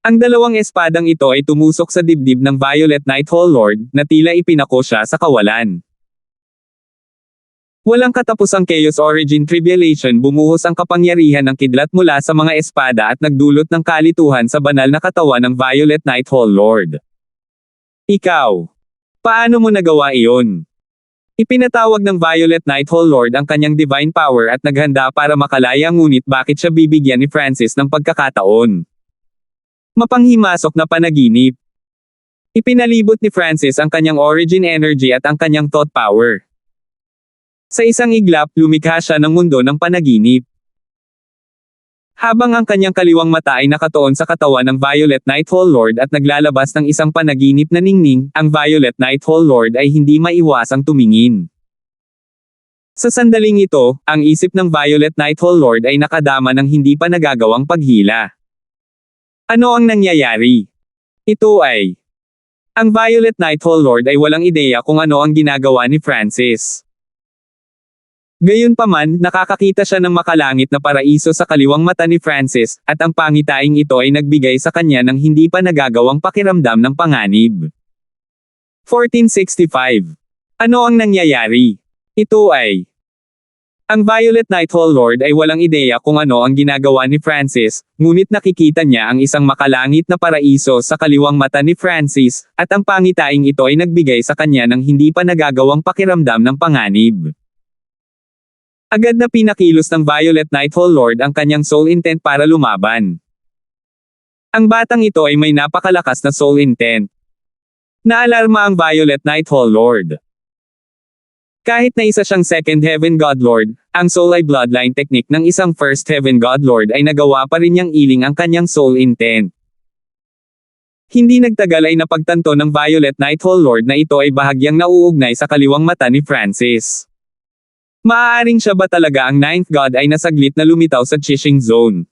Ang dalawang espadang ito ay tumusok sa dibdib ng Violet Night Hall Lord, na tila ipinako siya sa kawalan. Walang katapusang Chaos Origin Tribulation bumuhos ang kapangyarihan ng kidlat mula sa mga espada at nagdulot ng kalituhan sa banal na katawan ng Violet Night Hall Lord. Ikaw. Paano mo nagawa iyon? Ipinatawag ng Violet Night Hall Lord ang kanyang divine power at naghanda para makalaya, ngunit bakit siya bibigyan ni Francis ng pagkakataon? Mapanghimasok na panaginip. Ipinalibot ni Francis ang kanyang origin energy at ang kanyang thought power. Sa isang iglap, lumikha siya ng mundo ng panaginip. Habang ang kanyang kaliwang mata ay nakatuon sa katawan ng Violet Night Hall Lord at naglalabas ng isang panaginip na ningning, ang Violet Night Hall Lord ay hindi maiwasang tumingin. Sa sandaling ito, ang isip ng Violet Night Hall Lord ay nakadama ng hindi pa nagagawang paghila. Ano ang nangyayari? Ito ay... Ang Violet Night Hall Lord ay walang ideya kung ano ang ginagawa ni Francis. Gayunpaman, nakakakita siya ng makalangit na paraiso sa kaliwang mata ni Francis, at ang pangitaing ito ay nagbigay sa kanya ng hindi pa nagagawang pakiramdam ng panganib. 1465. Ano ang nangyayari? Ito ay... Ang Violet Night Hall Lord ay walang ideya kung ano ang ginagawa ni Francis, ngunit nakikita niya ang isang makalangit na paraiso sa kaliwang mata ni Francis, at ang pangitaing ito ay nagbigay sa kanya ng hindi pa nagagawang pakiramdam ng panganib. Agad na pinakilos ng Violet Night Hall Lord ang kanyang soul intent para lumaban. Ang batang ito ay may napakalakas na soul intent. Naalarma ang Violet Night Hall Lord. Kahit na isa siyang Second Heaven God Lord, ang soul ay bloodline technique ng isang First Heaven God Lord ay nagawa pa rin niyang iling ang kanyang soul intent. Hindi nagtagal ay napagtanto ng Violet Night Hall Lord na ito ay bahagyang nauugnay sa kaliwang mata ni Francis. Maaaring siya ba talaga ang Ninth God ay nasaglit na lumitaw sa Chishing Zone?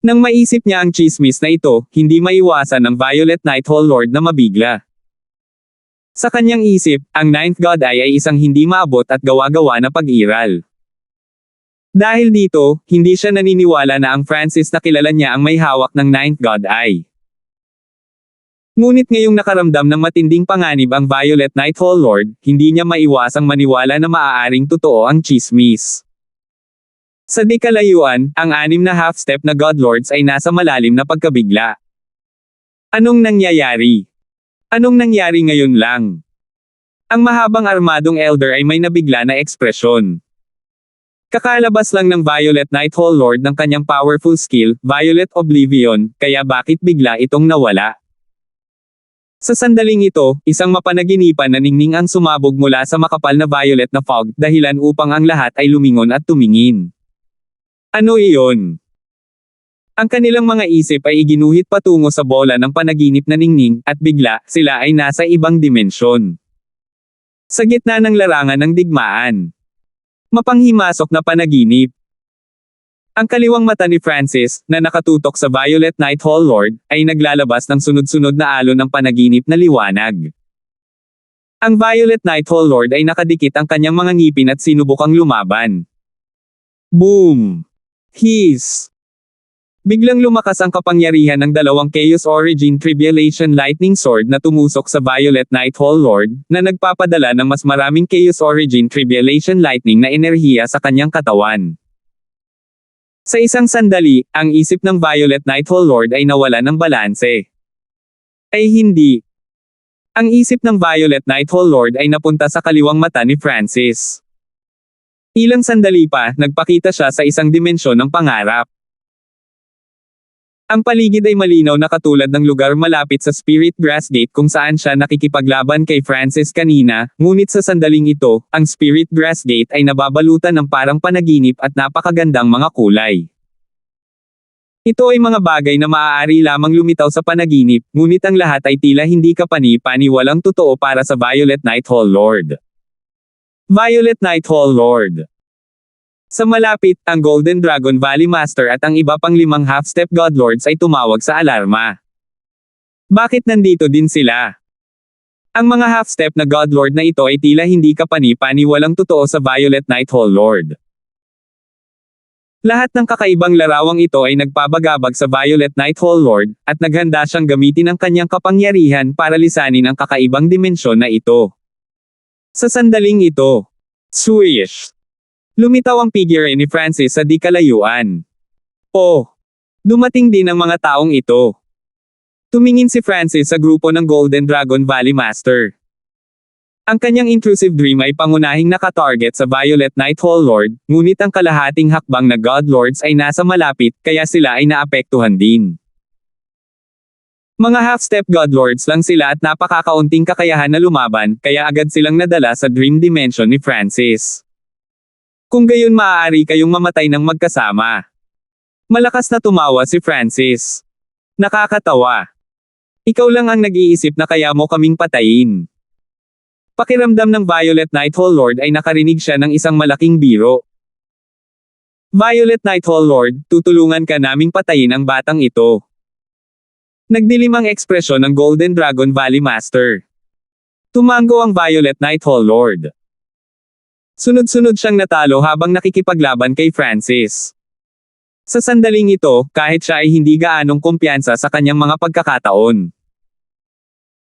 Nang maisip niya ang chismis na ito, hindi maiwasan ng Violet Night Hall Lord na mabigla. Sa kanyang isip, ang Ninth God ay isang hindi maabot at gawa-gawa na pag-iral. Dahil dito, hindi siya naniniwala na ang Francis na kilala niya ang may hawak ng Ninth God Eye. Ngunit ngayong nakaramdam ng matinding panganib ang Violet Night Hall Lord, hindi niya maiwasang maniwala na maaaring totoo ang chismis. Sa di kalayuan, ang 6 na half-step na God Lords ay nasa malalim na pagkabigla. Anong nangyayari? Anong nangyari ngayon lang? Ang mahabang armadong elder ay may nabigla na ekspresyon. Kakalabas lang ng Violet Night Hall Lord ng kanyang powerful skill, Violet Oblivion, kaya bakit bigla itong nawala? Sa sandaling ito, isang mapanaginipan na ningning ang sumabog mula sa makapal na violet na fog, dahilan upang ang lahat ay lumingon at tumingin. Ano iyon? Ang kanilang mga isip ay iginuhit patungo sa bola ng panaginip na ningning, at bigla, sila ay nasa ibang dimensyon. Sa gitna ng larangan ng digmaan. Mapanghimasok na panaginip. Ang kaliwang mata ni Francis, na nakatutok sa Violet Night Hall Lord, ay naglalabas ng sunod-sunod na alon ng panaginip na liwanag. Ang Violet Night Hall Lord ay nakadikit ang kanyang mga ngipin at sinubukang lumaban. Boom! Hiss! Biglang lumakas ang kapangyarihan ng dalawang Chaos Origin Tribulation Lightning Sword na tumusok sa Violet Night Hall Lord, na nagpapadala ng mas maraming Chaos Origin Tribulation Lightning na enerhiya sa kanyang katawan. Sa isang sandali, ang isip ng Violet Night Hall Lord ay nawala ng balanse. Ay hindi. Ang isip ng Violet Night Hall Lord ay napunta sa kaliwang mata ni Francis. Ilang sandali pa, nagpakita siya sa isang dimensyon ng pangarap. Ang paligid ay malinaw na katulad ng lugar malapit sa Spirit Grass Gate kung saan siya nakikipaglaban kay Francis kanina, ngunit sa sandaling ito, ang Spirit Grass Gate ay nababalutan ng parang panaginip at napakagandang mga kulay. Ito ay mga bagay na maaari lamang lumitaw sa panaginip, ngunit ang lahat ay tila hindi kapani-pani walang totoo para sa Violet Night Hall Lord. Violet Night Hall Lord. Sa malapit, ang Golden Dragon Valley Master at ang iba pang 5 half-step God Lords ay tumawag sa alarma. Bakit nandito din sila? Ang mga half-step na Godlord na ito ay tila hindi kapani-paniwalang totoo sa Violet Night Hall Lord. Lahat ng kakaibang larawang ito ay nagpabagabag sa Violet Night Hall Lord, at naghanda siyang gamitin ang kanyang kapangyarihan para lisanin ang kakaibang dimensyon na ito. Sa sandaling ito, swish! Lumitaw ang figure ni Francis sa di kalayuan. Dumating din ang mga taong ito. Tumingin si Francis sa grupo ng Golden Dragon Valley Master. Ang kanyang intrusive dream ay pangunahing nakatarget sa Violet Night Hall Lord, ngunit ang kalahating hakbang na God Lords ay nasa malapit, kaya sila ay naapektuhan din. Mga half-step God Lords lang sila at napakakaunting kakayahan na lumaban, kaya agad silang nadala sa dream dimension ni Francis. Kung gayon maaari kayong mamatay ng magkasama. Malakas na tumawa si Francis. Nakakatawa. Ikaw lang ang nag-iisip na kaya mo kaming patayin. Pakiramdam ng Violet Night Hall Lord ay nakarinig siya ng isang malaking biro. Violet Night Hall Lord, tutulungan ka naming patayin ang batang ito. Nagdilim ang ekspresyon ng Golden Dragon Valley Master. Tumango ang Violet Night Hall Lord. Sunod-sunod siyang natalo habang nakikipaglaban kay Francis. Sa sandaling ito, kahit siya ay hindi gaanong kumpiyansa sa kanyang mga pagkakataon.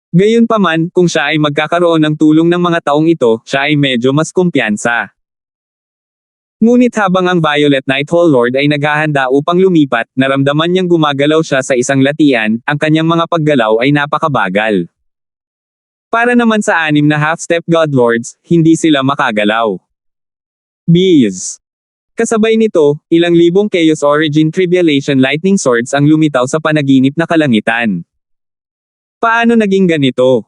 Gayunpaman, kung siya ay magkakaroon ng tulong ng mga taong ito, siya ay medyo mas kumpiyansa. Ngunit habang ang Violet Night Hall Lord ay naghahanda upang lumipat, naramdaman niyang gumagalaw siya sa isang latian, ang kanyang mga paggalaw ay napakabagal. Para naman sa anim na half-step God Lords, hindi sila makagalaw. Bees. Kasabay nito, ilang libong Chaos Origin Tribulation Lightning Swords ang lumitaw sa panaginip na kalangitan. Paano naging ganito?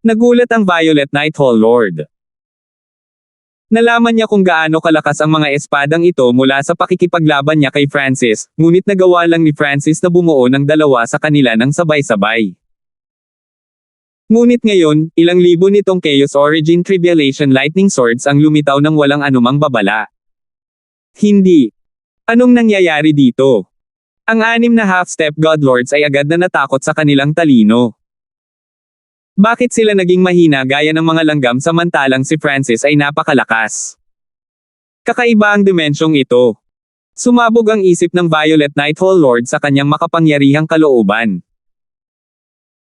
Nagulat ang Violet Night Hall Lord. Nalaman niya kung gaano kalakas ang mga espadang ito mula sa pakikipaglaban niya kay Francis, ngunit nagawa lang ni Francis na bumuo ng dalawa sa kanila ng sabay-sabay. Ngunit ngayon, ilang libo nitong Chaos Origin Tribulation Lightning Swords ang lumitaw ng walang anumang babala. Hindi. Anong nangyayari dito? Ang anim na half-step God Lords ay agad na natakot sa kanilang talino. Bakit sila naging mahina gaya ng mga langgam samantalang si Francis ay napakalakas? Kakaiba ang dimensyong ito. Sumabog ang isip ng Violet Night Hall Lord sa kanyang makapangyarihang kalooban.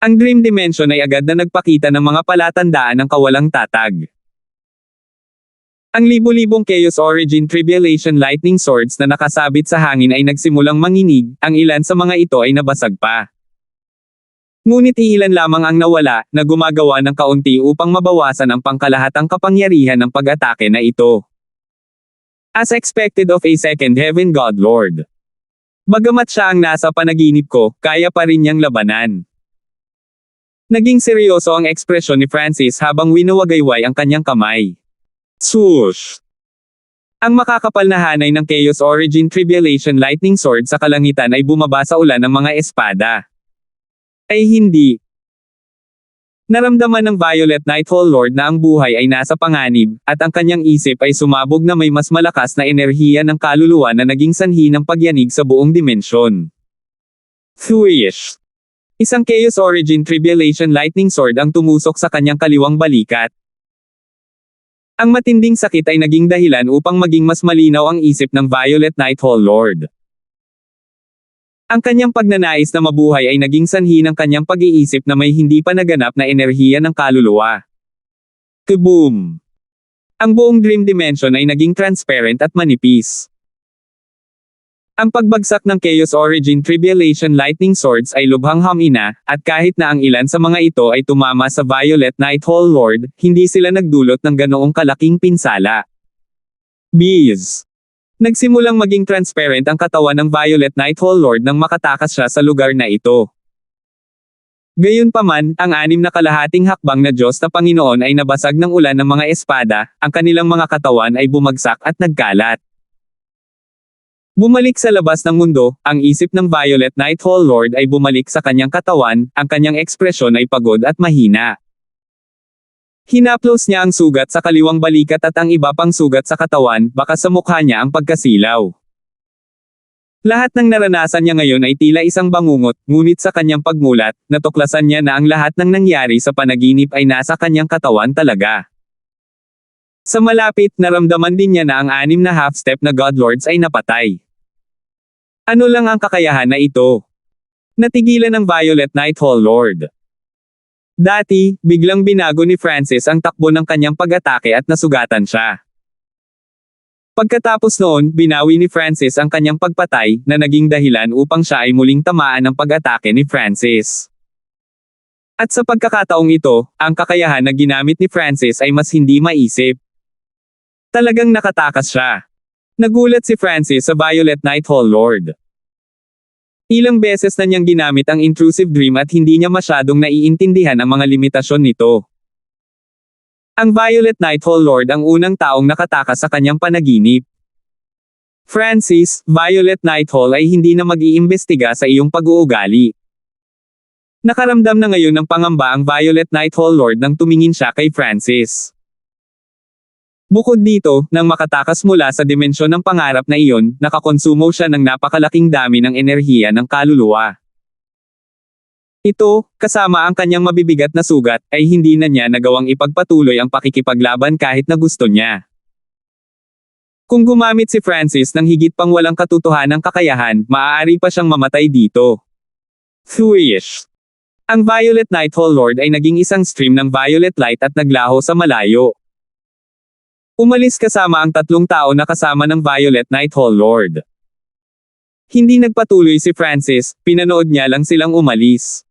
Ang Dream Dimension ay agad na nagpakita ng mga palatandaan ng kawalang tatag. Ang libo-libong Chaos Origin Tribulation Lightning Swords na nakasabit sa hangin ay nagsimulang manginig, ang ilan sa mga ito ay nabasag pa. Ngunit iilan lamang ang nawala, na gumagawa ng kaunti upang mabawasan ang pangkalahatang kapangyarihan ng pag-atake na ito. As expected of a second heaven God Lord. Bagamat siya ang nasa panaginip ko, kaya pa rin niyang labanan. Naging seryoso ang ekspresyon ni Francis habang winuwagayway ang kanyang kamay. Swoosh! Ang makakapal na hanay ng Chaos Origin Tribulation Lightning Sword sa kalangitan ay bumaba sa ulan ng mga espada. Ay hindi. Naramdaman ng Violet Night Hall Lord na ang buhay ay nasa panganib, at ang kanyang isip ay sumabog na may mas malakas na enerhiya ng kaluluwa na naging sanhi ng pagyanig sa buong dimensyon. Swish! Isang Chaos Origin Tribulation Lightning Sword ang tumusok sa kanyang kaliwang balikat. Ang matinding sakit ay naging dahilan upang maging mas malinaw ang isip ng Violet Night Hall Lord. Ang kanyang pagnanais na mabuhay ay naging sanhi ng kanyang pag-iisip na may hindi pa naganap na enerhiya ng kaluluwa. Kaboom! Ang buong Dream Dimension ay naging transparent at manipis. Ang pagbagsak ng Chaos Origin Tribulation Lightning Swords ay lubhang hamina, at kahit na ang ilan sa mga ito ay tumama sa Violet Night Hall Lord, hindi sila nagdulot ng ganoong kalaking pinsala. Bees! Nagsimulang maging transparent ang katawan ng Violet Night Hall Lord nang makatakas siya sa lugar na ito. Gayunpaman, ang anim na kalahating hakbang na Diyos na Panginoon ay nabasag ng ulan ng mga espada, ang kanilang mga katawan ay bumagsak at nagkalat. Bumalik sa labas ng mundo, ang isip ng Violet Night Hall Lord ay bumalik sa kanyang katawan, ang kanyang ekspresyon ay pagod at mahina. Hinaplos niya ang sugat sa kaliwang balikat at ang iba pang sugat sa katawan, baka sa mukha niya ang pagkasilaw. Lahat ng naranasan niya ngayon ay tila isang bangungot, ngunit sa kanyang pagmulat, natuklasan niya na ang lahat ng nangyari sa panaginip ay nasa kanyang katawan talaga. Sa malapit, naramdaman din niya na ang 6 na half-step na Godlords ay napatay. Ano lang ang kakayahan na ito? Natigilan ng Violet Night Hall Lord. Dati, biglang binago ni Francis ang takbo ng kanyang pag-atake at nasugatan siya. Pagkatapos noon, binawi ni Francis ang kanyang pagpatay, na naging dahilan upang siya ay muling tamaan ng pag-atake ni Francis. At sa pagkakataong ito, ang kakayahan na ginamit ni Francis ay mas hindi maisip. Talagang nakatakas siya. Nagulat si Francis sa Violet Night Hall Lord. Ilang beses na niyang ginamit ang intrusive dream at hindi niya masyadong naiintindihan ang mga limitasyon nito. Ang Violet Night Hall Lord ang unang taong nakatakas sa kanyang panaginip. Francis, Violet Night Hall ay hindi na mag-iimbestiga sa iyong pag-uugali. Nakaramdam na ngayon ng pangamba ang Violet Night Hall Lord nang tumingin siya kay Francis. Bukod dito, nang makatakas mula sa dimensyon ng pangarap na iyon, nakakonsumo siya ng napakalaking dami ng enerhiya ng kaluluwa. Ito, kasama ang kanyang mabibigat na sugat, ay hindi na niya nagawang ipagpatuloy ang pakikipaglaban kahit na gusto niya. Kung gumamit si Francis ng higit pang walang katotohanang kakayahan, maaari pa siyang mamatay dito. Thwish. Ang Violet Night Hall Lord ay naging isang stream ng violet light at naglaho sa malayo. Umalis kasama ang 3 tao na kasama ng Violet Night Hall Lord. Hindi nagpatuloy si Francis, pinanood niya lang silang umalis.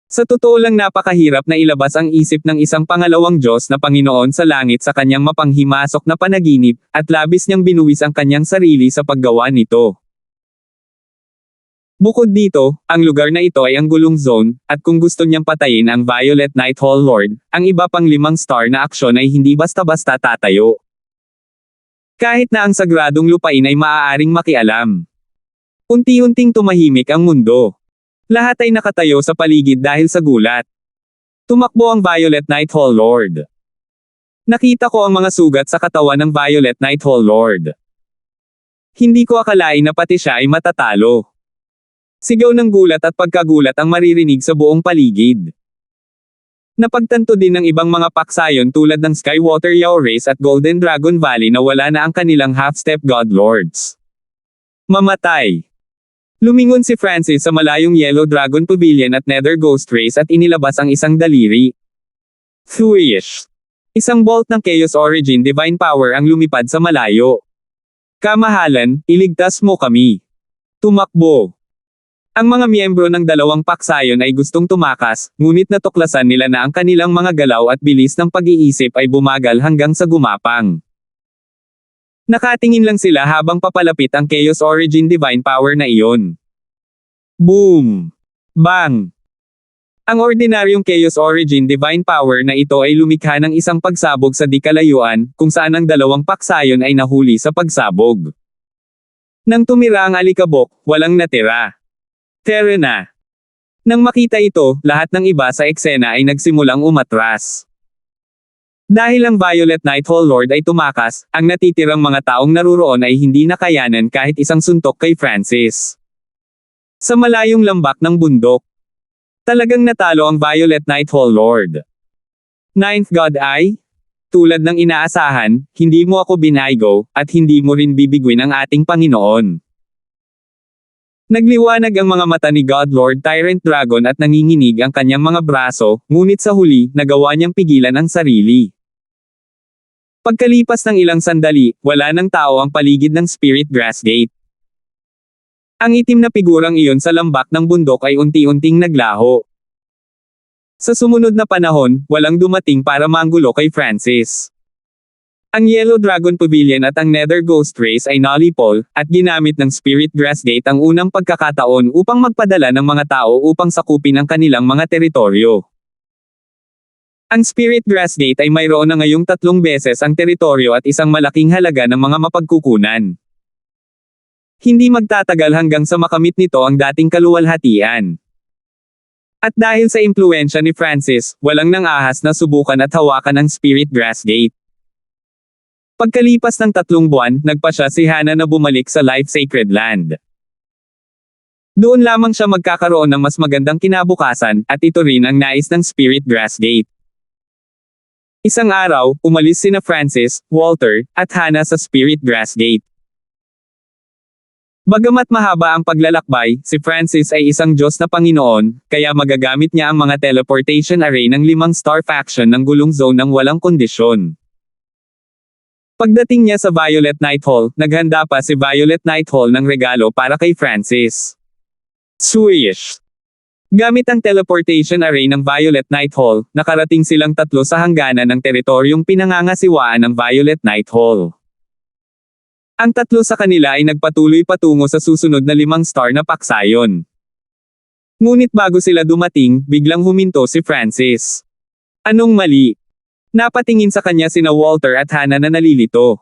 Sa totoo lang napakahirap na ilabas ang isip ng isang pangalawang Diyos na Panginoon sa langit sa kanyang mapanghimasok na panaginip, at labis niyang binuwis ang kanyang sarili sa paggawa nito. Bukod dito, ang lugar na ito ay ang gulong zone, at kung gusto niyang patayin ang Violet Night Hall Lord, ang iba pang 5 star na aksyon ay hindi basta-basta tatayo. Kahit na ang sagradong lupain ay maaaring makialam. Unti-unting tumahimik ang mundo. Lahat ay nakatayo sa paligid dahil sa gulat. Tumakbo ang Violet Night Hall Lord. Nakita ko ang mga sugat sa katawan ng Violet Night Hall Lord. Hindi ko akalain na pati siya ay matatalo. Sigaw ng gulat at pagkagulat ang maririnig sa buong paligid. Napagtanto din ng ibang mga paksayon tulad ng Skywater Yao Race at Golden Dragon Valley na wala na ang kanilang half-step Godlords. Mamatay. Lumingon si Francis sa malayong Yellow Dragon Pavilion at Nether Ghost Race at inilabas ang isang daliri. Thwish. Isang bolt ng Chaos Origin Divine Power ang lumipad sa malayo. Kamahalan, iligtas mo kami. Tumakbo. Ang mga miyembro ng 2 paksayon ay gustong tumakas, ngunit natuklasan nila na ang kanilang mga galaw at bilis ng pag-iisip ay bumagal hanggang sa gumapang. Nakatingin lang sila habang papalapit ang Chaos Origin Divine Power na iyon. Boom! Bang! Ang ordinaryong Chaos Origin Divine Power na ito ay lumikha ng isang pagsabog sa di-kalayuan, kung saan ang 2 paksayon ay nahuli sa pagsabog. Nang tumira ang alikabok, walang natira. Tara na! Nang makita ito, lahat ng iba sa eksena ay nagsimulang umatras. Dahil ang Violet Night Hall Lord ay tumakas, ang natitirang mga taong naruroon ay hindi nakayanan kahit isang suntok kay Francis. Sa malayong lambak ng bundok, talagang natalo ang Violet Night Hall Lord. 9th God Eye? Tulad ng inaasahan, hindi mo ako binaygo, at hindi mo rin bibigwin ang ating Panginoon. Nagliwanag ang mga mata ni God Lord Tyrant Dragon at nanginginig ang kanyang mga braso, ngunit sa huli, nagawa niyang pigilan ang sarili. Pagkalipas ng ilang sandali, wala ng tao ang paligid ng Spirit Grass Gate. Ang itim na figurang iyon sa lambak ng bundok ay unti-unting naglaho. Sa sumunod na panahon, walang dumating para manggulo kay Francis. Ang Yellow Dragon Pavilion at ang Nether Ghost Race ay nalipol, at ginamit ng Spirit Grass Gate ang unang pagkakataon upang magpadala ng mga tao upang sakupin ang kanilang mga teritoryo. Ang Spirit Grass Gate ay mayroon na ngayong 3 beses ang teritoryo at isang malaking halaga ng mga mapagkukunan. Hindi magtatagal hanggang sa makamit nito ang dating kaluwalhatian. At dahil sa impluwensya ni Francis, walang nang ahas na subukan at hawakan ang Spirit Grass Gate. Pagkalipas ng 3 buwan, nagpasya si Hana na bumalik sa Life Sacred Land. Doon lamang siya magkakaroon ng mas magandang kinabukasan, at ito rin ang nais ng Spirit Grass Gate. Isang araw, umalis sina Francis, Walter, at Hana sa Spirit Grass Gate. Bagamat mahaba ang paglalakbay, si Francis ay isang Diyos na Panginoon, kaya magagamit niya ang mga teleportation array ng 5-star faction ng gulong zone ng walang kondisyon. Pagdating niya sa Violet Night Hall, naghanda pa si Violet Night Hall ng regalo para kay Francis. Swish! Gamit ang teleportation array ng Violet Night Hall, nakarating silang 3 sa hangganan ng teritoryong pinangangasiwaan ng Violet Night Hall. Ang 3 sa kanila ay nagpatuloy patungo sa susunod na 5-star na paksayon. Ngunit bago sila dumating, biglang huminto si Francis. Anong mali? Napatingin sa kanya sina Walter at Hana na nalilito.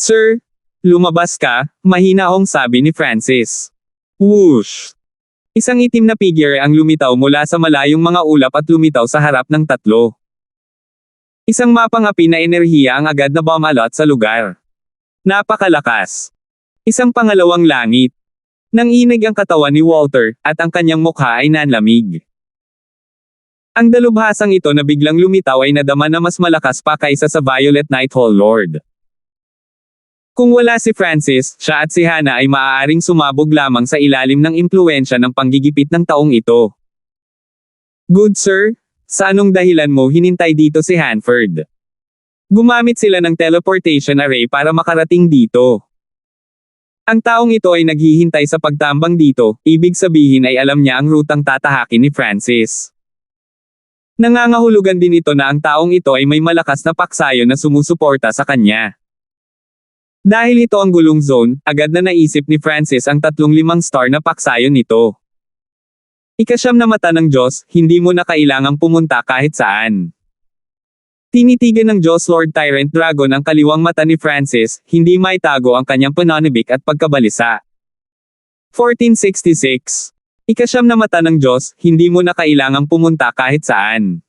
Sir, lumabas ka, mahinahong sabi ni Francis. Whoosh! Isang itim na figure ang lumitaw mula sa malayong mga ulap at lumitaw sa harap ng 3. Isang mapangapi na enerhiya ang agad na bumalot sa lugar. Napakalakas. Isang pangalawang langit. Nanginig ang katawan ni Walter, at ang kanyang mukha ay nanlamig. Ang dalubhasang ito na biglang lumitaw ay nadama na mas malakas pa kaysa sa Violet Night Hall Lord. Kung wala si Francis, siya at si Hana ay maaaring sumabog lamang sa ilalim ng impluwensya ng panggigipit ng taong ito. Good sir, sa anong dahilan mo hinintay dito si Hanford? Gumamit sila ng teleportation array para makarating dito. Ang taong ito ay naghihintay sa pagtambang dito, ibig sabihin ay alam niya ang rutang tatahakin ni Francis. Nangangahulugan din ito na ang taong ito ay may malakas na paksayon na sumusuporta sa kanya. Dahil ito ang gulong zone, agad na naisip ni Francis ang 3 5-star na paksayon nito. Ika-9 na mata ng Diyos, hindi mo na kailangang pumunta kahit saan. Tinitigan ng Diyos Lord Tyrant Dragon ang kaliwang mata ni Francis, hindi maitago ang kanyang pananabik at pagkabalisa. 1466. Ika-9 na mata ng Diyos, hindi mo na kailangang pumunta kahit saan.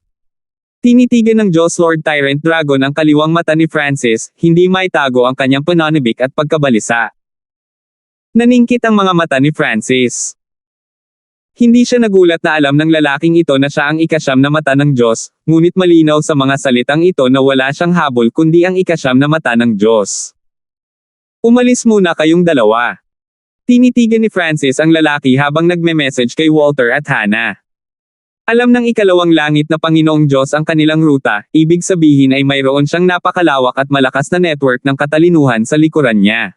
Tinitigan ng Diyos Lord Tyrant Dragon ang kaliwang mata ni Francis, hindi maitago ang kanyang pananabik at pagkabalisa. Naningkit ang mga mata ni Francis. Hindi siya nagulat na alam ng lalaking ito na siya ang ika-9 na mata ng Diyos, ngunit malinaw sa mga salitang ito na wala siyang habol kundi ang ika-9 na mata ng Diyos. Umalis muna kayong dalawa. Tinitigan ni Francis ang lalaki habang nagme-message kay Walter at Hana. Alam ng ikalawang langit na Panginoong Diyos ang kanilang ruta, ibig sabihin ay mayroon siyang napakalawak at malakas na network ng katalinuhan sa likuran niya.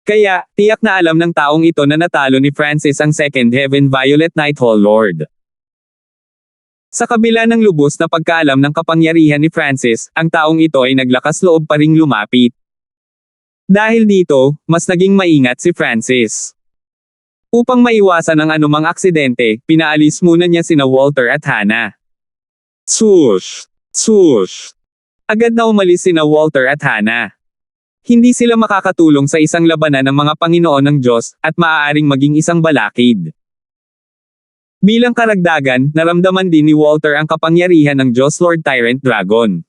Kaya, tiyak na alam ng taong ito na natalo ni Francis ang Second Heaven Violet Night Hall Lord. Sa kabila ng lubos na pagkaalam ng kapangyarihan ni Francis, ang taong ito ay naglakas loob pa ring lumapit. Dahil dito, mas naging maingat si Francis. Upang maiwasan ang anumang aksidente, pinaalis muna niya sina Walter at Hana. Swoosh! Swoosh! Agad na umalis sina Walter at Hana. Hindi sila makakatulong sa isang labanan ng mga Panginoon ng Diyos, at maaaring maging isang balakid. Bilang karagdagan, naramdaman din ni Walter ang kapangyarihan ng Diyos Lord Tyrant Dragon.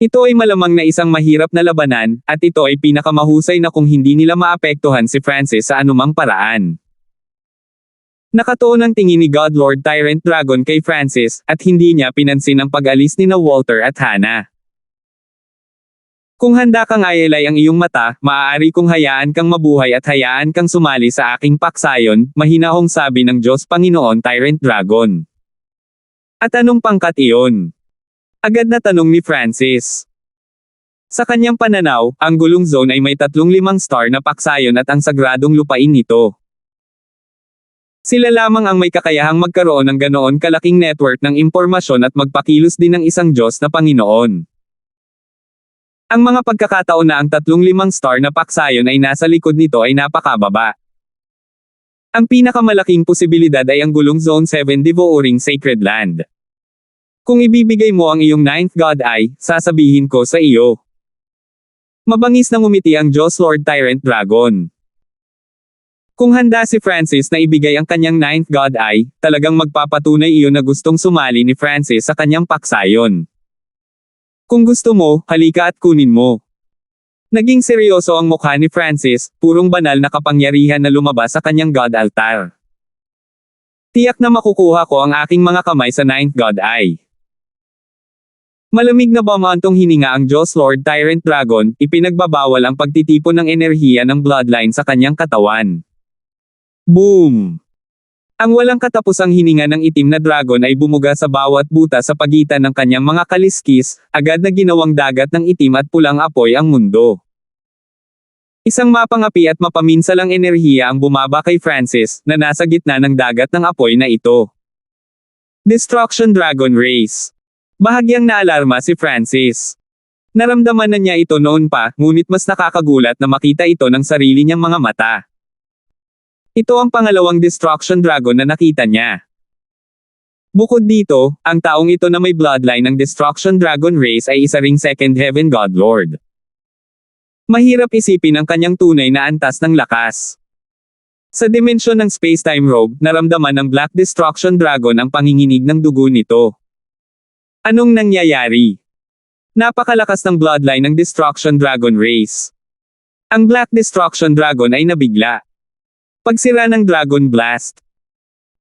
Ito ay malamang na isang mahirap na labanan, at ito ay pinakamahusay na kung hindi nila maapektuhan si Francis sa anumang paraan. Nakatuon ang tingin ni God Lord Tyrant Dragon kay Francis, at hindi niya pinansin ang pag-alis ni Walter at Hana. Kung handa kang ayalay ang iyong mata, maaari kong hayaan kang mabuhay at hayaan kang sumali sa aking paksayon, mahinahong sabi ng Diyos Panginoon Tyrant Dragon. At anong pangkat iyon? Agad na tanong ni Francis. Sa kanyang pananaw, ang gulong zone ay may 3 5-star na paksayon at ang sagradong lupain nito. Sila lamang ang may kakayahang magkaroon ng ganoon kalaking network ng impormasyon at magpakilos din ng isang Diyos na Panginoon. Ang mga pagkakataon na ang 3 5-star na paksayon ay nasa likod nito ay napakababa. Ang pinakamalaking posibilidad ay ang gulong Zone 7 Devouring Sacred Land. Kung ibibigay mo ang iyong 9th God Eye, sasabihin ko sa iyo. Mabangis na ngumiti ang Diyos Lord Tyrant Dragon. Kung handa si Francis na ibigay ang kanyang 9th God Eye, talagang magpapatunay iyon na gustong sumali ni Francis sa kanyang paksayon. Kung gusto mo, halika at kunin mo. Naging seryoso ang mukha ni Francis, purong banal na kapangyarihan na lumabas sa kanyang God altar. Tiyak na makukuha ko ang aking mga kamay sa Ninth God Eye. Malamig na bumantong hininga ang Diyos Lord Tyrant Dragon, ipinagbabawal ang pagtitipon ng enerhiya ng bloodline sa kanyang katawan. Boom! Ang walang katapusang hininga ng itim na dragon ay bumuga sa bawat butas sa pagitan ng kanyang mga kaliskis, agad na ginawang dagat ng itim at pulang apoy ang mundo. Isang mapangapi at mapaminsalang enerhiya ang bumaba kay Francis, na nasa gitna ng dagat ng apoy na ito. Destruction Dragon Race. Bahagyang naalarma si Francis. Naramdaman na niya ito noon pa, ngunit mas nakakagulat na makita ito ng sarili niyang mga mata. Ito ang pangalawang Destruction Dragon na nakita niya. Bukod dito, ang taong ito na may bloodline ng Destruction Dragon Race ay isa ring Second Heaven God Lord. Mahirap isipin ang kanyang tunay na antas ng lakas. Sa dimensyon ng space-time robe, naramdaman ng Black Destruction Dragon ang panginginig ng dugo nito. Anong nangyayari? Napakalakas ng bloodline ng Destruction Dragon Race. Ang Black Destruction Dragon ay nabigla. Pagsira ng Dragon Blast.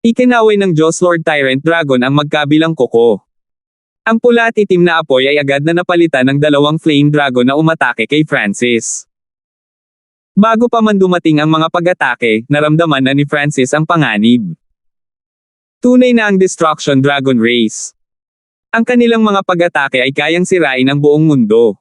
Ikinaway ng Diyos Lord Tyrant Dragon ang magkabilang kuko. Ang pula at itim na apoy ay agad na napalitan ng dalawang Flame Dragon na umatake kay Francis. Bago pa man dumating ang mga pag-atake, naramdaman na ni Francis ang panganib. Tunay na ang Destruction Dragon Race. Ang kanilang mga pag-atake ay kayang sirain ang buong mundo.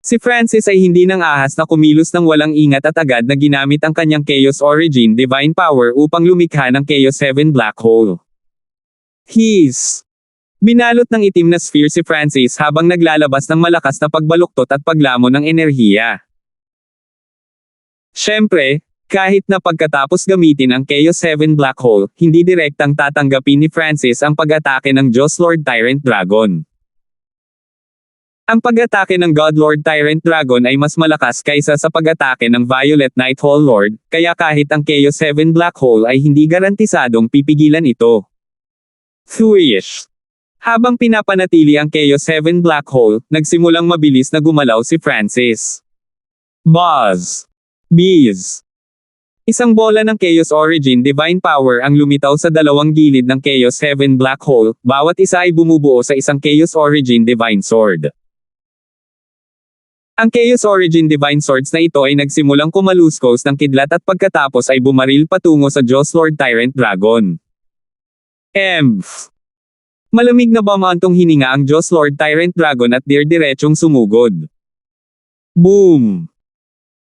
Si Francis ay hindi nang ahas na kumilos ng walang ingat at agad na ginamit ang kanyang Chaos Origin Divine Power upang lumikha ng Chaos 7 Black Hole. Binalot ng itim na sphere si Francis habang naglalabas ng malakas na pagbaluktot at paglamon ng enerhiya. Siyempre, kahit na pagkatapos gamitin ang Chaos 7 Black Hole, hindi direktang tatanggapin ni Francis ang pag-atake ng Diyos Lord Tyrant Dragon. Ang pag-atake ng God Lord Tyrant Dragon ay mas malakas kaysa sa pag-atake ng Violet Night Hall Lord, kaya kahit ang Chaos 7 Black Hole ay hindi garantisadong pipigilan ito. Thwish! Habang pinapanatili ang Chaos 7 Black Hole, nagsimulang mabilis na gumalaw si Francis. Buzz! Bees! Isang bola ng Chaos Origin Divine Power ang lumitaw sa dalawang gilid ng Chaos 7 Black Hole, bawat isa ay bumubuo sa isang Chaos Origin Divine Sword. Ang Chaos Origin Divine Swords na ito ay nagsimulang kumaluskos ng kidlat at pagkatapos ay bumaril patungo sa Diyos Lord Tyrant Dragon. Malamig na bumantong hininga ang Diyos Lord Tyrant Dragon at diretsong sumugod. Boom!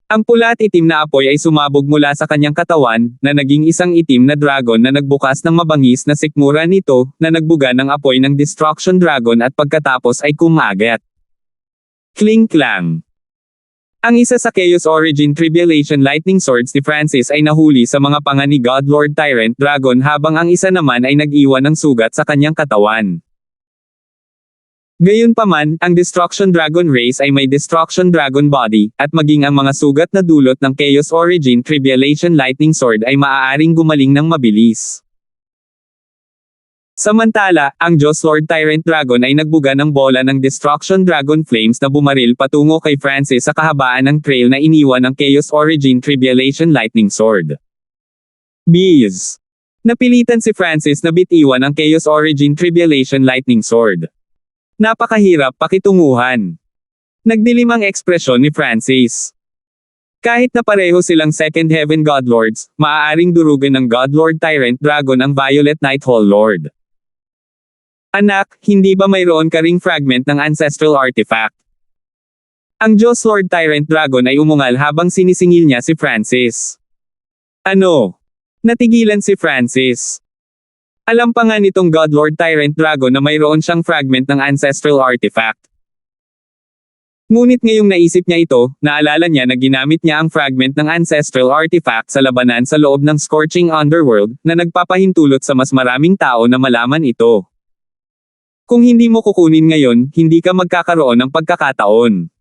Ang pula at itim na apoy ay sumabog mula sa kanyang katawan, na naging isang itim na dragon na nagbukas ng mabangis na sikmura nito, na nagbuga ng apoy ng Destruction Dragon at pagkatapos ay kumagat. Kling-klang! Ang isa sa Chaos Origin Tribulation Lightning Swords ni Francis ay nahuli sa mga panga ni God Lord Tyrant Dragon habang ang isa naman ay nag-iwan ng sugat sa kanyang katawan. Gayunpaman, ang Destruction Dragon Race ay may Destruction Dragon Body, at maging ang mga sugat na dulot ng Chaos Origin Tribulation Lightning Sword ay maaaring gumaling ng mabilis. Samantala, ang Diyos Lord Tyrant Dragon ay nagbuga ng bola ng Destruction Dragon Flames na bumaril patungo kay Francis sa kahabaan ng trail na iniwan ng Chaos Origin Tribulation Lightning Sword. Bees! Napilitan si Francis na bitiwan ang Chaos Origin Tribulation Lightning Sword. Napakahirap pakitunguhan. Nagdilim ang ekspresyon ni Francis. Kahit na pareho silang Second Heaven God Lords, maaaring durugan ng God Lord Tyrant Dragon ang Violet Night Hall Lord. Anak, hindi ba mayroon ka ring fragment ng ancestral artifact? Ang Diyos Lord Tyrant Dragon ay umungal habang sinisingil niya si Francis. Ano? Natigilan si Francis. Alam pa nga nitong God Lord Tyrant Dragon na mayroon siyang fragment ng ancestral artifact. Ngunit ngayong naisip niya ito, naalala niya na ginamit niya ang fragment ng ancestral artifact sa labanan sa loob ng Scorching Underworld, na nagpapahintulot sa mas maraming tao na malaman ito. Kung hindi mo kukunin ngayon, hindi ka magkakaroon ng pagkakataon.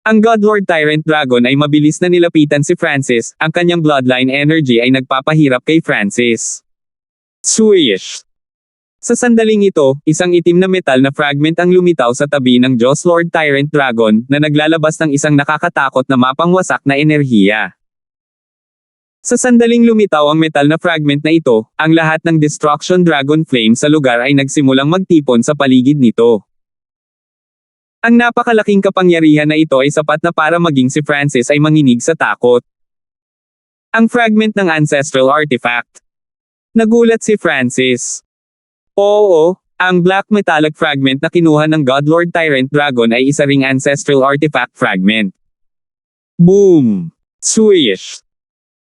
Ang God Lord Tyrant Dragon ay mabilis na nilapitan si Francis, ang kanyang bloodline energy ay nagpapahirap kay Francis. Swish! Sa sandaling ito, isang itim na metal na fragment ang lumitaw sa tabi ng Diyos Lord Tyrant Dragon na naglalabas ng isang nakakatakot na mapangwasak na enerhiya. Sa sandaling lumitaw ang metal na fragment na ito, ang lahat ng Destruction Dragon Flame sa lugar ay nagsimulang magtipon sa paligid nito. Ang napakalaking kapangyarihan na ito ay sapat na para maging si Francis ay manginig sa takot. Ang fragment ng Ancestral Artifact. Nagulat si Francis. Oo, ang black metallic fragment na kinuha ng God Lord Tyrant Dragon ay isa ring Ancestral Artifact fragment. Boom! Swish!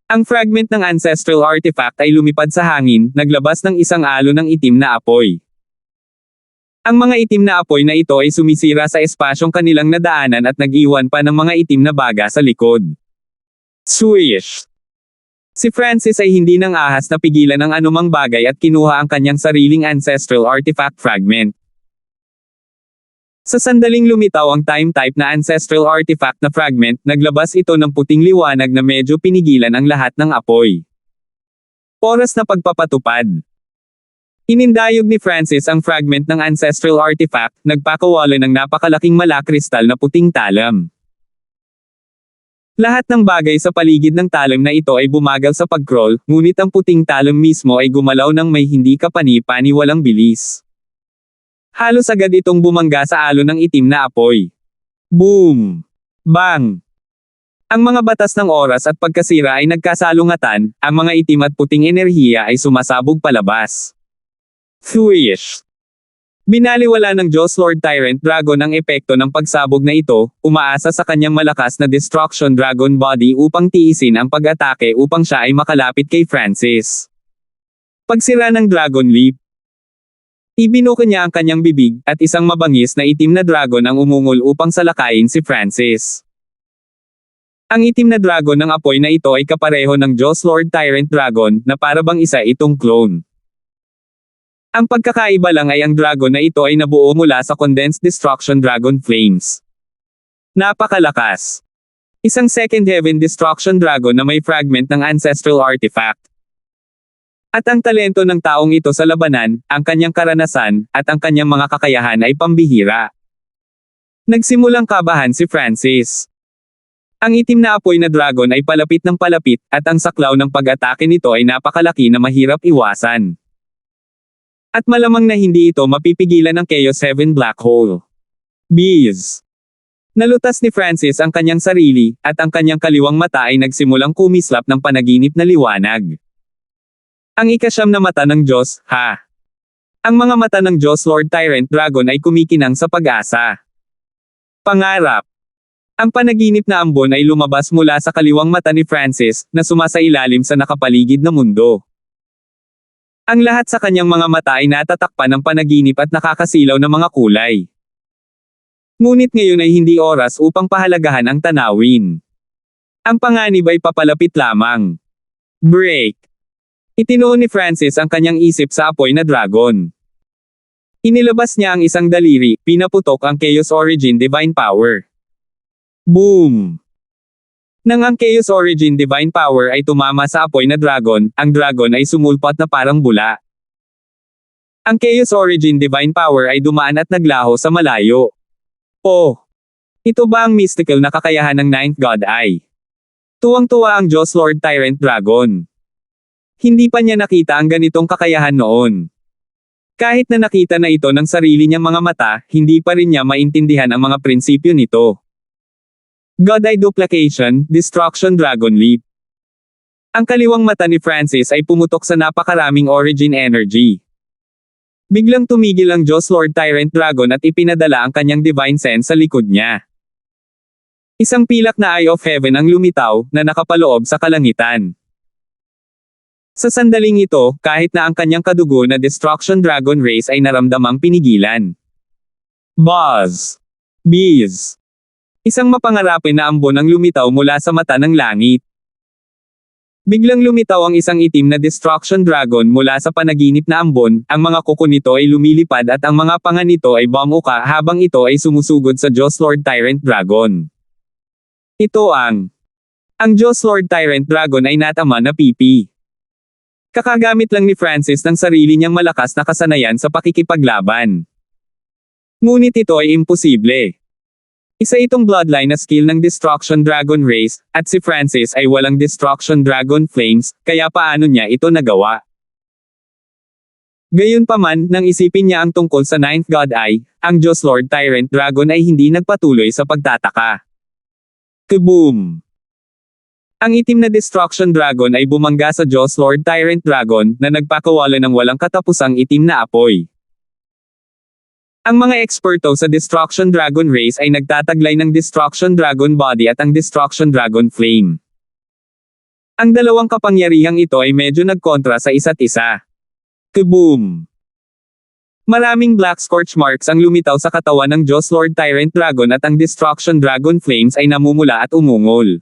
Ang fragment ng Ancestral Artifact ay lumipad sa hangin, naglabas ng isang alo ng itim na apoy. Ang mga itim na apoy na ito ay sumisira sa espasyong kanilang nadaanan at nag-iwan pa ng mga itim na baga sa likod. Swish! Si Francis ay hindi nang ahas na pigilan ang anumang bagay at kinuha ang kanyang sariling Ancestral Artifact fragment. Sa sandaling lumitaw ang time-type na Ancestral Artifact na fragment, naglabas ito ng puting liwanag na medyo pinigilan ang lahat ng apoy. Oras na pagpapatupad. Inindayog ni Francis ang fragment ng Ancestral Artifact, nagpakawala ng napakalaking malakristal na puting talam. Lahat ng bagay sa paligid ng talam na ito ay bumagal sa pag-crawl, ngunit ang puting talam mismo ay gumalaw ng may hindi kapani-paniwalang bilis. Halos agad itong bumangga sa alo ng itim na apoy. Boom! Bang! Ang mga batas ng oras at pagkasira ay nagkasalungatan, ang mga itim at puting enerhiya ay sumasabog palabas. Swish! Binaliwala ng Diyos Lord Tyrant Dragon ang epekto ng pagsabog na ito, umaasa sa kanyang malakas na Destruction Dragon Body upang tiisin ang pag-atake upang siya ay makalapit kay Francis. Pagsira ng Dragon Leap. Ibinuka niya ang kanyang bibig, at isang mabangis na itim na dragon ang umungol upang salakayin si Francis. Ang itim na dragon ng apoy na ito ay kapareho ng Diyos Lord Tyrant Dragon, na para bang isa itong clone. Ang pagkakaiba lang ay ang dragon na ito ay nabuo mula sa Condensed Destruction Dragon Flames. Napakalakas. Isang Second Heaven Destruction Dragon na may fragment ng Ancestral Artifact. At ang talento ng taong ito sa labanan, ang kanyang karanasan, at ang kanyang mga kakayahan ay pambihira. Nagsimulang kabahan si Francis. Ang itim na apoy na dragon ay palapit ng palapit, at ang saklaw ng pag-atake nito ay napakalaki na mahirap iwasan. At malamang na hindi ito mapipigilan ng Chaos 7 Black Hole. Bees. Nalutas ni Francis ang kanyang sarili, at ang kanyang kaliwang mata ay nagsimulang kumislap ng panaginip na liwanag. Ang ikasyam na mata ng Diyos, ha? Ang mga mata ng Diyos Lord Tyrant Dragon ay kumikinang sa pag-asa. Pangarap. Ang panaginip na ambon ay lumabas mula sa kaliwang mata ni Francis, na sumasailalim sa nakapaligid na mundo. Ang lahat sa kanyang mga mata ay natatakpan ng panaginip at nakakasilaw na mga kulay. Ngunit ngayon ay hindi oras upang pahalagahan ang tanawin. Ang panganib ay papalapit lamang. Break. Itinuon ni Francis ang kanyang isip sa apoy na dragon. Inilabas niya ang isang daliri, pinaputok ang Chaos Origin Divine Power. Boom! Nang ang Chaos Origin Divine Power ay tumama sa apoy na dragon, ang dragon ay sumulpat na parang bula. Ang Chaos Origin Divine Power ay dumaan at naglaho sa malayo. Oh! Ito ba ang mystical na kakayahan ng Ninth God Eye? Tuwang-tuwa ang Diyos Lord Tyrant Dragon. Hindi pa niya nakita ang ganitong kakayahan noon. Kahit na nakita na ito ng sarili niyang mga mata, hindi pa rin niya maintindihan ang mga prinsipyo nito. God Eye Duplication, Destruction Dragon Leap. Ang kaliwang mata ni Francis ay pumutok sa napakaraming origin energy. Biglang tumigil ang Diyos Lord Tyrant Dragon at ipinadala ang kanyang divine sense sa likod niya. Isang pilak na Eye of Heaven ang lumitaw, na nakapaloob sa kalangitan. Sa sandaling ito, kahit na ang kanyang kadugo na Destruction Dragon Race ay naramdamang pinigilan. Buzz! Bees! Isang mapangarapin na ambon ang lumitaw mula sa mata ng langit. Biglang lumitaw ang isang itim na Destruction Dragon mula sa panaginip na ambon, ang mga kuko nito ay lumilipad at ang mga panga nito ay bumuka habang ito ay sumusugod sa Diyos Lord Tyrant Dragon. Ito ang Diyos Lord Tyrant Dragon ay natama na pipi. Kakagamit lang ni Francis ng sarili niyang malakas na kasanayan sa pakikipaglaban. Ngunit ito ay imposible. Isa itong bloodline na skill ng Destruction Dragon Race, at si Francis ay walang Destruction Dragon Flames, kaya paano niya ito nagawa? Gayunpaman, nang isipin niya ang tungkol sa Ninth God Eye, ang Diyos Lord Tyrant Dragon ay hindi nagpatuloy sa pagtataka. Kaboom! Ang itim na Destruction Dragon ay bumangga sa Diyos Lord Tyrant Dragon na nagpakawala ng walang katapusang itim na apoy. Ang mga eksperto sa Destruction Dragon Race ay nagtataglay ng Destruction Dragon Body at ang Destruction Dragon Flame. Ang dalawang kapangyarihang ito ay medyo nagkontra sa isa't isa. Kaboom! Maraming black scorch marks ang lumitaw sa katawan ng Diyos Lord Tyrant Dragon at ang Destruction Dragon Flames ay namumula at umungol.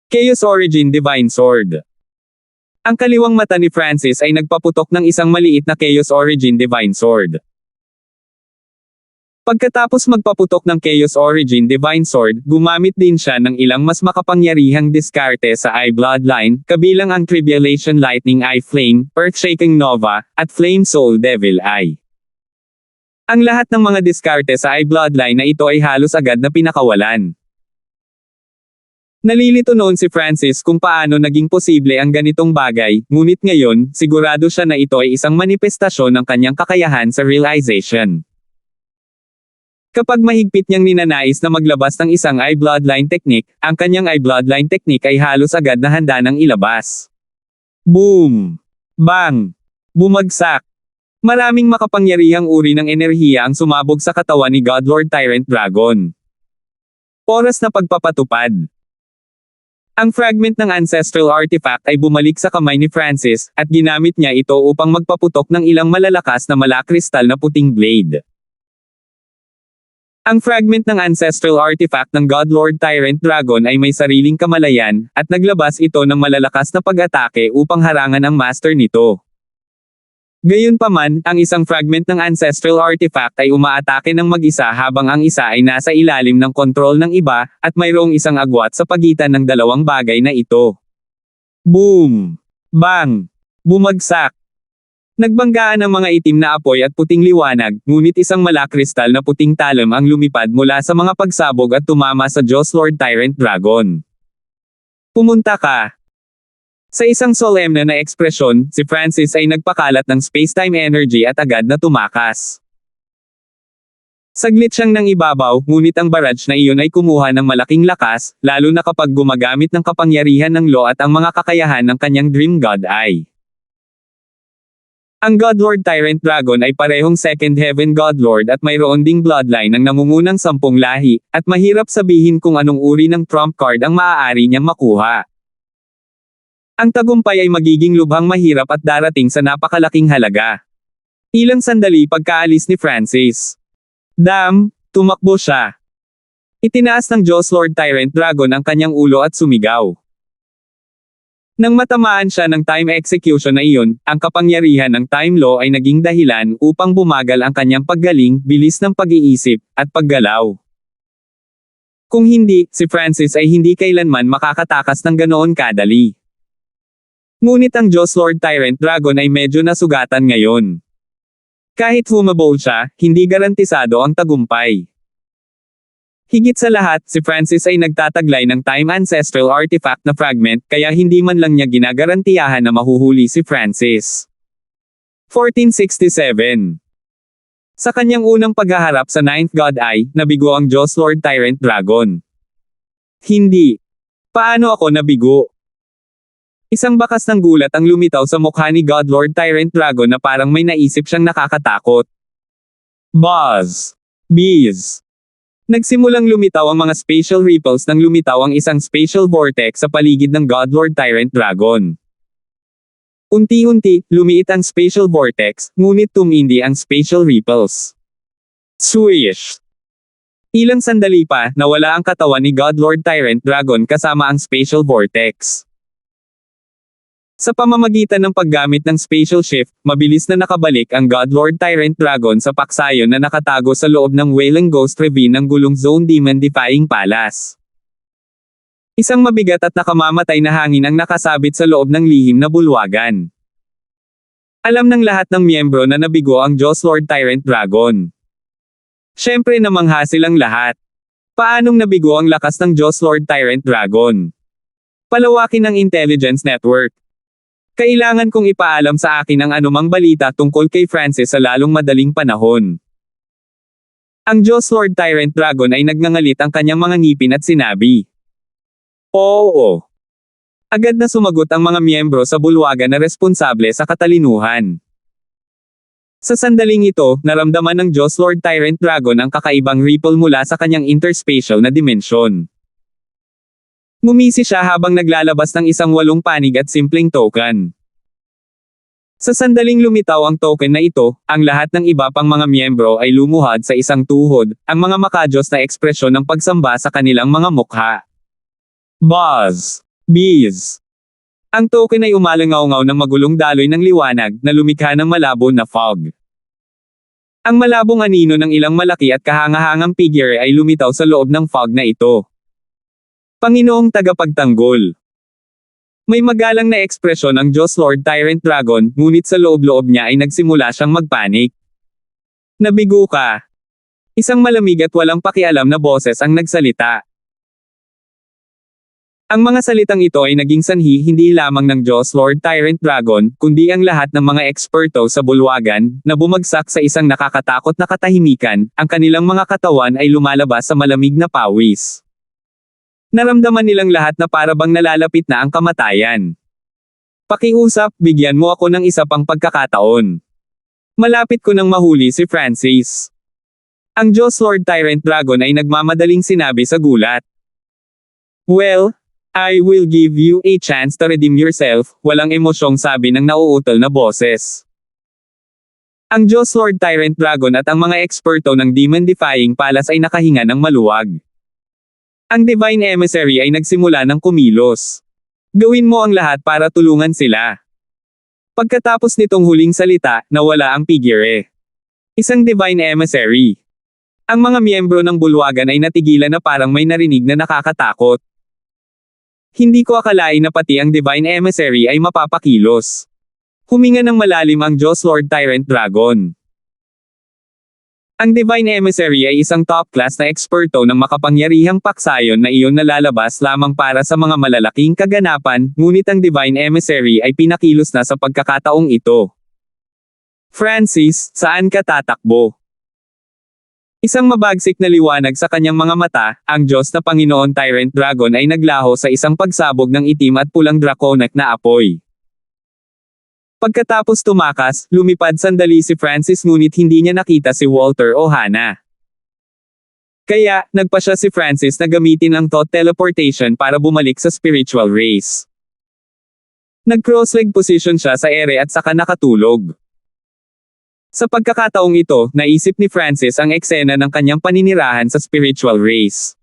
Chaos Origin Divine Sword. Ang kaliwang mata ni Francis ay nagpaputok ng isang maliit na Chaos Origin Divine Sword. Pagkatapos magpaputok ng Chaos Origin Divine Sword, gumamit din siya ng ilang mas makapangyarihang diskarte sa Eye Bloodline, kabilang ang Tribulation Lightning Eye Flame, Earthshaking Nova, at Flame Soul Devil Eye. Ang lahat ng mga diskarte sa Eye Bloodline na ito ay halos agad na pinakawalan. Nalilito noon si Francis kung paano naging posible ang ganitong bagay, ngunit ngayon, sigurado siya na ito ay isang manifestasyon ng kanyang kakayahan sa realization. Kapag mahigpit niyang ninanais na maglabas ng isang Eye Bloodline technique, ang kanyang Eye Bloodline technique ay halos agad na handa ng ilabas. Boom! Bang! Bumagsak! Maraming makapangyarihang uri ng enerhiya ang sumabog sa katawan ni God Lord Tyrant Dragon. Oras na pagpapatupad. Ang fragment ng ancestral artifact ay bumalik sa kamay ni Francis, at ginamit niya ito upang magpaputok ng ilang malalakas na malakristal na puting blade. Ang fragment ng ancestral artifact ng God Lord Tyrant Dragon ay may sariling kamalayan, at naglabas ito ng malalakas na pag-atake upang harangan ang master nito. Gayunpaman, ang isang fragment ng ancestral artifact ay umaatake ng mag-isa habang ang isa ay nasa ilalim ng kontrol ng iba, at mayroong isang agwat sa pagitan ng dalawang bagay na ito. Boom! Bang! Bumagsak! Nagbanggaan ang mga itim na apoy at puting liwanag, ngunit isang malakristal na puting talam ang lumipad mula sa mga pagsabog at tumama sa Diyos Lord Tyrant Dragon. Pumunta ka! Sa isang solemne na ekspresyon, si Francis ay nagpakalat ng space-time energy at agad na tumakas. Saglit siyang nang ibabaw, ngunit ang barrage na iyon ay kumuha ng malaking lakas, lalo na kapag gumagamit ng kapangyarihan ng Law at ang mga kakayahan ng kanyang Dream God Eye. Ang God Lord Tyrant Dragon ay parehong Second Heaven God Lord at mayroon ding bloodline ng nangungunang 10 lahi, at mahirap sabihin kung anong uri ng trump card ang maaari niyang makuha. Ang tagumpay ay magiging lubhang mahirap at darating sa napakalaking halaga. Ilang sandali pagkaalis ni Francis. Tumakbo siya. Itinaas ng Diyos Lord Tyrant Dragon ang kanyang ulo at sumigaw. Nang matamaan siya ng time execution na iyon, ang kapangyarihan ng time law ay naging dahilan upang bumagal ang kanyang paggaling, bilis ng pag-iisip, at paggalaw. Kung hindi, si Francis ay hindi kailanman makakatakas ng ganoon kadali. Ngunit ang Diyos Lord Tyrant Dragon ay medyo nasugatan ngayon. Kahit humabol siya, hindi garantisado ang tagumpay. Higit sa lahat, si Francis ay nagtataglay ng Time Ancestral Artifact na fragment, kaya hindi man lang niya ginagarantiyahan na mahuhuli si Francis. 1467. Sa kanyang unang paghaharap sa Ninth God Eye, nabigo ang Diyos Lord Tyrant Dragon. Hindi. Paano ako nabigo? Isang bakas ng gulat ang lumitaw sa mukha ni God Lord Tyrant Dragon na parang may naisip siyang nakakatakot. Buzz! Bees! Nagsimulang lumitaw ang mga spatial ripples nang lumitaw ang isang spatial vortex sa paligid ng God Lord Tyrant Dragon. Unti-unti, lumiit ang spatial vortex, ngunit tumindi ang spatial ripples. Swish! Ilang sandali pa, nawala ang katawan ni God Lord Tyrant Dragon kasama ang spatial vortex. Sa pamamagitan ng paggamit ng spatial shift, mabilis na nakabalik ang God Lord Tyrant Dragon sa paksayon na nakatago sa loob ng Wailing Ghost Ravine ng gulong Zone Demon Defying Palace. Isang mabigat at nakamamatay na hangin ang nakasabit sa loob ng lihim na bulwagan. Alam ng lahat ng miyembro na nabigo ang Diyos Lord Tyrant Dragon. Siyempre namangha silang lahat. Paanong nabigo ang lakas ng Diyos Lord Tyrant Dragon? Palawakin ang intelligence network. Kailangan kong ipaalam sa akin ang anumang balita tungkol kay Francis sa lalong madaling panahon. Ang Diyos Lord Tyrant Dragon ay nagngangalit ang kanyang mga ngipin at sinabi. Oo. Agad na sumagot ang mga miyembro sa bulwagan na responsable sa katalinuhan. Sa sandaling ito, naramdaman ng Diyos Lord Tyrant Dragon ang kakaibang ripple mula sa kanyang interspatial na dimensyon. Ngumisi siya habang naglalabas ng isang 8 panig at simpleng token. Sa sandaling lumitaw ang token na ito, ang lahat ng iba pang mga miyembro ay lumuhad sa isang tuhod, ang mga makajos na ekspresyon ng pagsamba sa kanilang mga mukha. Buzz! Bees! Ang token ay umalangaw-ngaw ng magulong daloy ng liwanag na lumikha ng malabo na fog. Ang malabong anino ng ilang malaki at kahangahangang figure ay lumitaw sa loob ng fog na ito. Panginoong tagapagtanggol. May magalang na ekspresyon ang Diyos Lord Tyrant Dragon, ngunit sa loob-loob niya ay nagsimula siyang magpanik. Nabigo ka. Isang malamig at walang pakialam na boses ang nagsalita. Ang mga salitang ito ay naging sanhi hindi lamang ng Diyos Lord Tyrant Dragon, kundi ang lahat ng mga eksperto sa bulwagan, na bumagsak sa isang nakakatakot na katahimikan, ang kanilang mga katawan ay lumalabas sa malamig na pawis. Naramdaman nilang lahat na parabang nalalapit na ang kamatayan. Pakiusap, bigyan mo ako ng isa pang pagkakataon. Malapit ko nang mahuli si Francis. Ang Diyos Lord Tyrant Dragon ay nagmamadaling sinabi sa gulat. Well, I will give you a chance to redeem yourself, walang emosyong sabi ng nauutol na boses. Ang Diyos Lord Tyrant Dragon at ang mga eksperto ng demon-defying palace ay nakahinga ng maluwag. Ang Divine Emissary ay nagsimula ng kumilos. Gawin mo ang lahat para tulungan sila. Pagkatapos nitong huling salita, nawala ang figure. Isang Divine Emissary. Ang mga miyembro ng bulwagan ay natigilan na parang may narinig na nakakatakot. Hindi ko akalain na pati ang Divine Emissary ay mapapakilos. Huminga ng malalim ang Diyos Lord Tyrant Dragon. Ang Divine Emissary ay isang top-class na eksperto ng makapangyarihang paksayon na iyon nalalabas lamang para sa mga malalaking kaganapan, ngunit ang Divine Emissary ay pinakilos na sa pagkakataong ito. Francis, saan ka tatakbo? Isang mabagsik na liwanag sa kanyang mga mata, ang Diyos na Panginoon Tyrant Dragon ay naglaho sa isang pagsabog ng itim at pulang draconic na apoy. Pagkatapos tumakas, lumipad sandali si Francis ngunit hindi niya nakita si Walter o Hannah. Kaya, nagpa siya si Francis na gamitin ang thought teleportation para bumalik sa spiritual race. Nag-cross-leg position siya sa ere at saka nakatulog. Sa pagkakataong ito, naisip ni Francis ang eksena ng kanyang paninirahan sa spiritual race.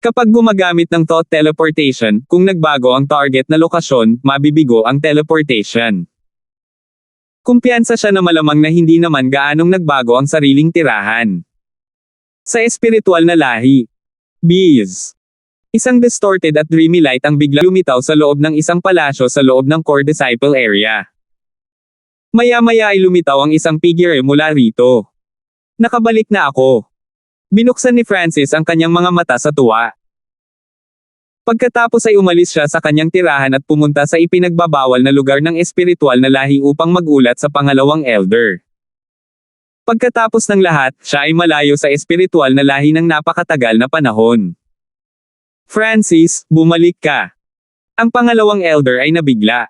Kapag gumagamit ng thought teleportation, kung nagbago ang target na lokasyon, mabibigo ang teleportation. Kumpiyansa siya na malamang na hindi naman gaanong nagbago ang sariling tirahan. Sa espiritual na lahi. Bees. Isang distorted at dreamy light ang biglang lumitaw sa loob ng isang palasyo sa loob ng core disciple area. Maya-maya ay lumitaw ang isang figure mula rito. Nakabalik na ako. Binuksan ni Francis ang kanyang mga mata sa tuwa. Pagkatapos ay umalis siya sa kanyang tirahan at pumunta sa ipinagbabawal na lugar ng espiritual na lahi upang magulat sa pangalawang elder. Pagkatapos ng lahat, siya ay malayo sa espiritual na lahi ng napakatagal na panahon. Francis, bumalik ka. Ang pangalawang elder ay nabigla.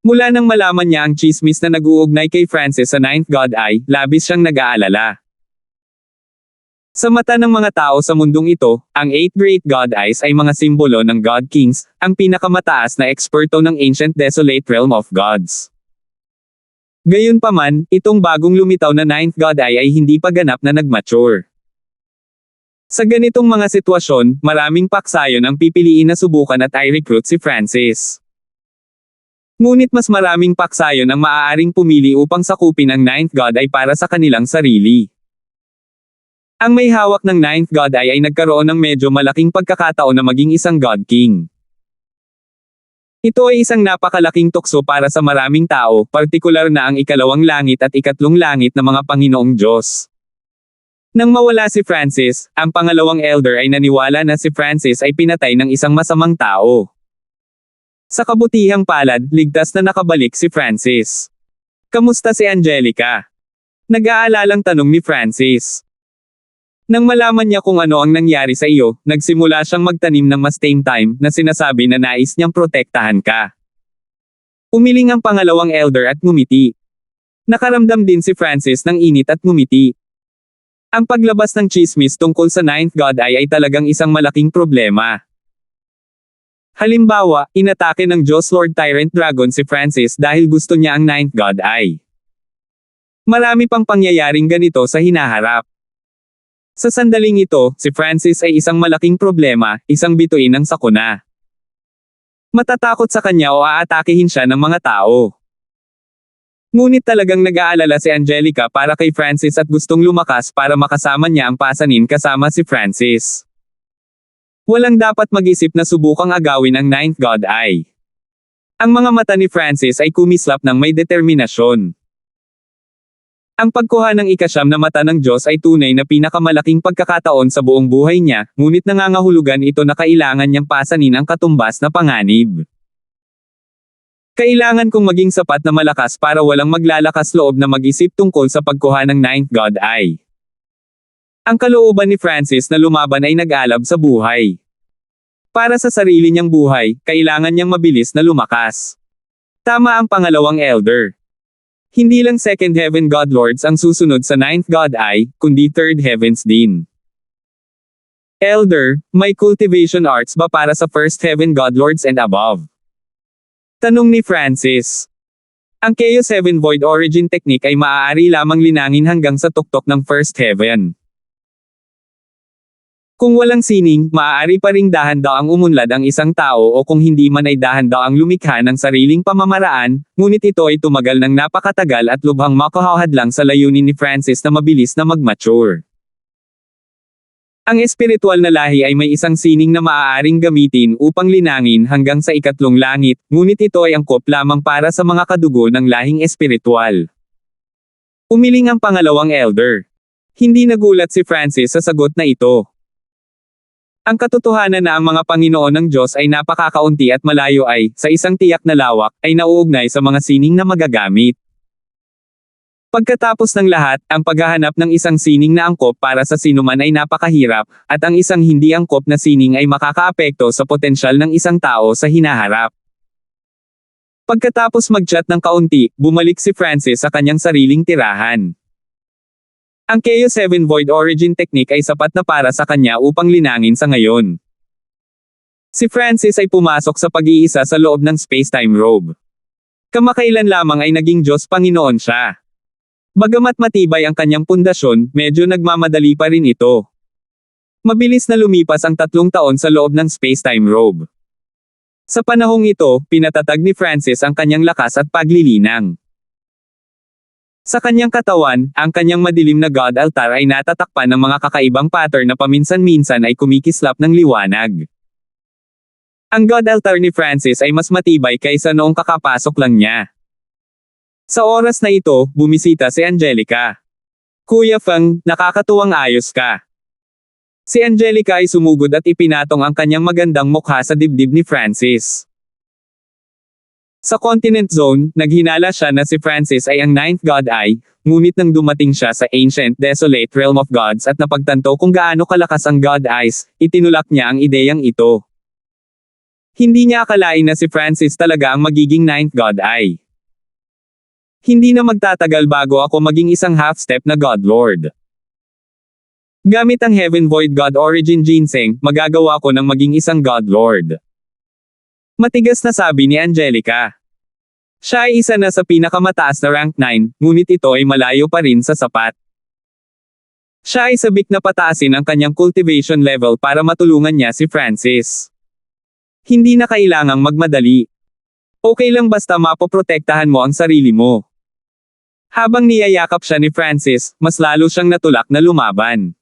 Mula nang malaman niya ang chismis na nag-uugnay kay Francis sa Ninth God Eye, labis siyang nag-aalala. Sa mata ng mga tao sa mundong ito, ang 8 Great God Eyes ay mga simbolo ng God Kings, ang pinakamataas na eksperto ng Ancient Desolate Realm of Gods. Gayunpaman, itong bagong lumitaw na Ninth God Eye ay hindi pa ganap na nag-mature. Sa ganitong mga sitwasyon, maraming paksayon ang pipiliin na subukan at i-recruit si Francis. Ngunit mas maraming paksayon ang maaaring pumili upang sakupin ang Ninth God Eye para sa kanilang sarili. Ang may hawak ng Ninth God Eye ay nagkaroon ng medyo malaking pagkakataon na maging isang God King. Ito ay isang napakalaking tukso para sa maraming tao, partikular na ang ikalawang langit at ikatlong langit ng mga Panginoong Diyos. Nang mawala si Francis, ang pangalawang elder ay naniwala na si Francis ay pinatay ng isang masamang tao. Sa kabutihang palad, ligtas na nakabalik si Francis. Kamusta si Angelica? Nag-aalalang tanong ni Francis. Nang malaman niya kung ano ang nangyari sa iyo, nagsimula siyang magtanim ng mas tame time na sinasabi na nais niyang protektahan ka. Umiling ang pangalawang elder at ngumiti. Nakaramdam din si Francis ng init at ngumiti. Ang paglabas ng chismis tungkol sa Ninth God Eye ay talagang isang malaking problema. Halimbawa, inatake ng Diyos Lord Tyrant Dragon si Francis dahil gusto niya ang Ninth God Eye. Marami pang pangyayaring ganito sa hinaharap. Sa sandaling ito, si Francis ay isang malaking problema, isang bituin ng sakuna. Matatakot sa kanya o aatakihin siya ng mga tao. Ngunit talagang nag-aalala si Angelica para kay Francis at gustong lumakas para makasama niya ang pasanin kasama si Francis. Walang dapat mag-isip na subukang agawin ang Ninth God Eye. Ang mga mata ni Francis ay kumislap ng may determinasyon. Ang pagkuha ng ikasyam na mata ng Diyos ay tunay na pinakamalaking pagkakataon sa buong buhay niya, ngunit nangangahulugan ito na kailangan niyang pasanin ang katumbas na panganib. Kailangan kong maging sapat na malakas para walang maglalakas loob na mag-isip tungkol sa pagkuha ng Ninth God Eye. Ang kalooban ni Francis na lumaban ay nag-alab sa buhay. Para sa sarili niyang buhay, kailangan niyang mabilis na lumakas. Tama ang pangalawang elder. Hindi lang Second Heaven God Lords ang susunod sa Ninth God Eye, kundi Third Heavens din. Elder, may cultivation arts ba para sa First Heaven God Lords and above? Tanong ni Francis. Ang Chaos Heaven Void Origin Technique ay maaari lamang linangin hanggang sa tuktok ng First Heaven. Kung walang sining, maaari pa ring dahan-daang umunlad ang isang tao o kung hindi man ay dahan-daang lumikha ng sariling pamamaraan, ngunit ito ay tumagal ng napakatagal at lubhang makahahadlang sa layunin ni Francis na mabilis na mag-mature. Ang espiritual na lahi ay may isang sining na maaaring gamitin upang linangin hanggang sa ikatlong langit, ngunit ito ay angkop lamang para sa mga kadugo ng lahing espiritual. Umiling ang pangalawang elder. Hindi nagulat si Francis sa sagot na ito. Ang katotohanan na ang mga Panginoon ng Diyos ay napakakaunti at malayo ay, sa isang tiyak na lawak, ay nauugnay sa mga sining na magagamit. Pagkatapos ng lahat, ang paghahanap ng isang sining na angkop para sa sinuman ay napakahirap, at ang isang hindi angkop na sining ay makakaapekto sa potensyal ng isang tao sa hinaharap. Pagkatapos mag-chat ng kaunti, bumalik si Francis sa kanyang sariling tirahan. Ang Chaos Heaven Void Origin Technique ay sapat na para sa kanya upang linangin sa ngayon. Si Francis ay pumasok sa pag-iisa sa loob ng space-time robe. Kamakailan lamang ay naging Diyos Panginoon siya. Bagamat matibay ang kanyang pundasyon, medyo nagmamadali pa rin ito. Mabilis na lumipas ang 3 taon sa loob ng space-time robe. Sa panahong ito, pinatatag ni Francis ang kanyang lakas at paglilinang. Sa kanyang katawan, ang kanyang madilim na God altar ay natatakpan ng mga kakaibang pattern na paminsan-minsan ay kumikislap ng liwanag. Ang God altar ni Francis ay mas matibay kaysa noong kakapasok lang niya. Sa oras na ito, bumisita si Angelica. Kuya Feng, nakakatuwang ayos ka. Si Angelica ay sumugod at ipinatong ang kanyang magandang mukha sa dibdib ni Francis. Sa Continent Zone, naghinala siya na si Francis ay ang Ninth God Eye, ngunit nang dumating siya sa Ancient Desolate Realm of Gods at napagtanto kung gaano kalakas ang God Eyes, itinulak niya ang ideyang ito. Hindi niya akalain na si Francis talaga ang magiging Ninth God Eye. Hindi na magtatagal bago ako maging isang half-step na God Lord. Gamit ang Heaven Void God Origin Ginseng, magagawa ko ng maging isang God Lord. Matigas na sabi ni Angelica. Siya ay isa na sa pinakamataas na rank 9, ngunit ito ay malayo pa rin sa sapat. Siya ay sabik na pataasin ang kanyang cultivation level para matulungan niya si Francis. Hindi na kailangang magmadali. Okay lang basta mapoprotektahan mo ang sarili mo. Habang niyayakap siya ni Francis, mas lalo siyang natulak na lumaban.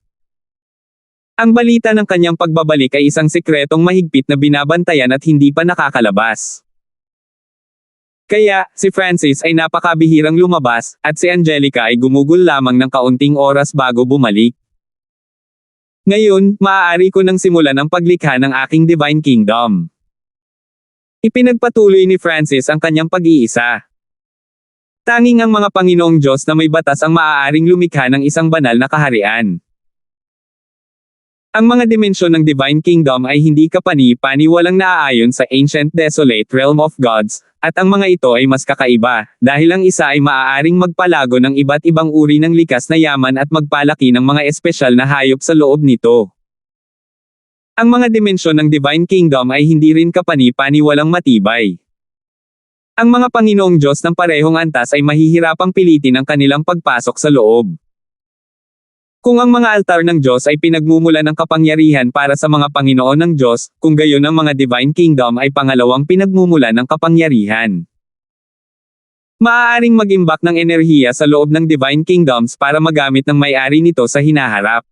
Ang balita ng kanyang pagbabalik ay isang sikretong mahigpit na binabantayan at hindi pa nakakalabas. Kaya, si Francis ay napakabihirang lumabas, at si Angelica ay gumugol lamang ng kaunting oras bago bumalik. Ngayon, maaari ko nang simulan ang paglikha ng aking Divine Kingdom. Ipinagpatuloy ni Francis ang kanyang pag-iisa. Tanging ang mga Panginoong Diyos na may batas ang maaaring lumikha ng isang banal na kaharian. Ang mga dimensyon ng Divine Kingdom ay hindi kapani-paniwalang naaayon sa Ancient Desolate Realm of Gods, at ang mga ito ay mas kakaiba, dahil ang isa ay maaaring magpalago ng iba't ibang uri ng likas na yaman at magpalaki ng mga espesyal na hayop sa loob nito. Ang mga dimensyon ng Divine Kingdom ay hindi rin kapani-paniwalang matibay. Ang mga Panginoong Diyos ng parehong antas ay mahihirapang pilitin ang kanilang pagpasok sa loob. Kung ang mga altar ng Diyos ay pinagmumulan ng kapangyarihan para sa mga Panginoon ng Diyos, kung gayon ang mga Divine Kingdom ay pangalawang pinagmumulan ng kapangyarihan. Maaaring mag-imbak ng enerhiya sa loob ng Divine Kingdoms para magamit ng may-ari nito sa hinaharap.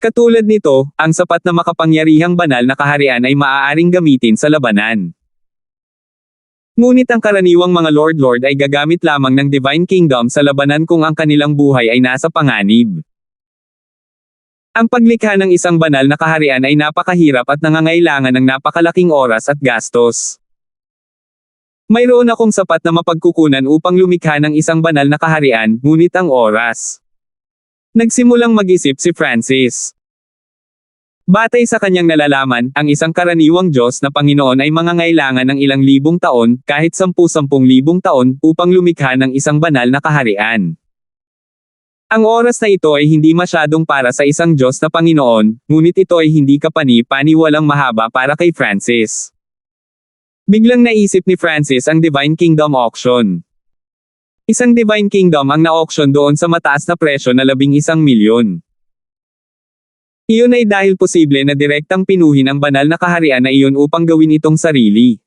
Katulad nito, ang sapat na makapangyarihang banal na kaharian ay maaaring gamitin sa labanan. Ngunit ang karaniwang mga Lord ay gagamit lamang ng Divine Kingdom sa labanan kung ang kanilang buhay ay nasa panganib. Ang paglikha ng isang banal na kaharian ay napakahirap at nangangailangan ng napakalaking oras at gastos. Mayroon akong sapat na mapagkukunan upang lumikha ng isang banal na kaharian, ngunit ang oras. Nagsimulang mag-isip si Francis. Batay sa kanyang nalalaman, ang isang karaniwang Diyos na Panginoon ay mangangailangan ng ilang libong taon, kahit 10,000 taon, upang lumikha ng isang banal na kaharian. Ang oras na ito ay hindi masyadong para sa isang Diyos na Panginoon, ngunit ito ay hindi kapani-paniwalang mahaba para kay Francis. Biglang naisip ni Francis ang Divine Kingdom Auction. Isang Divine Kingdom ang na-auction doon sa mataas na presyo na 11,000,000. Iyon ay dahil posible na direktang pinuhin ang banal na kaharian na iyon upang gawin itong sarili.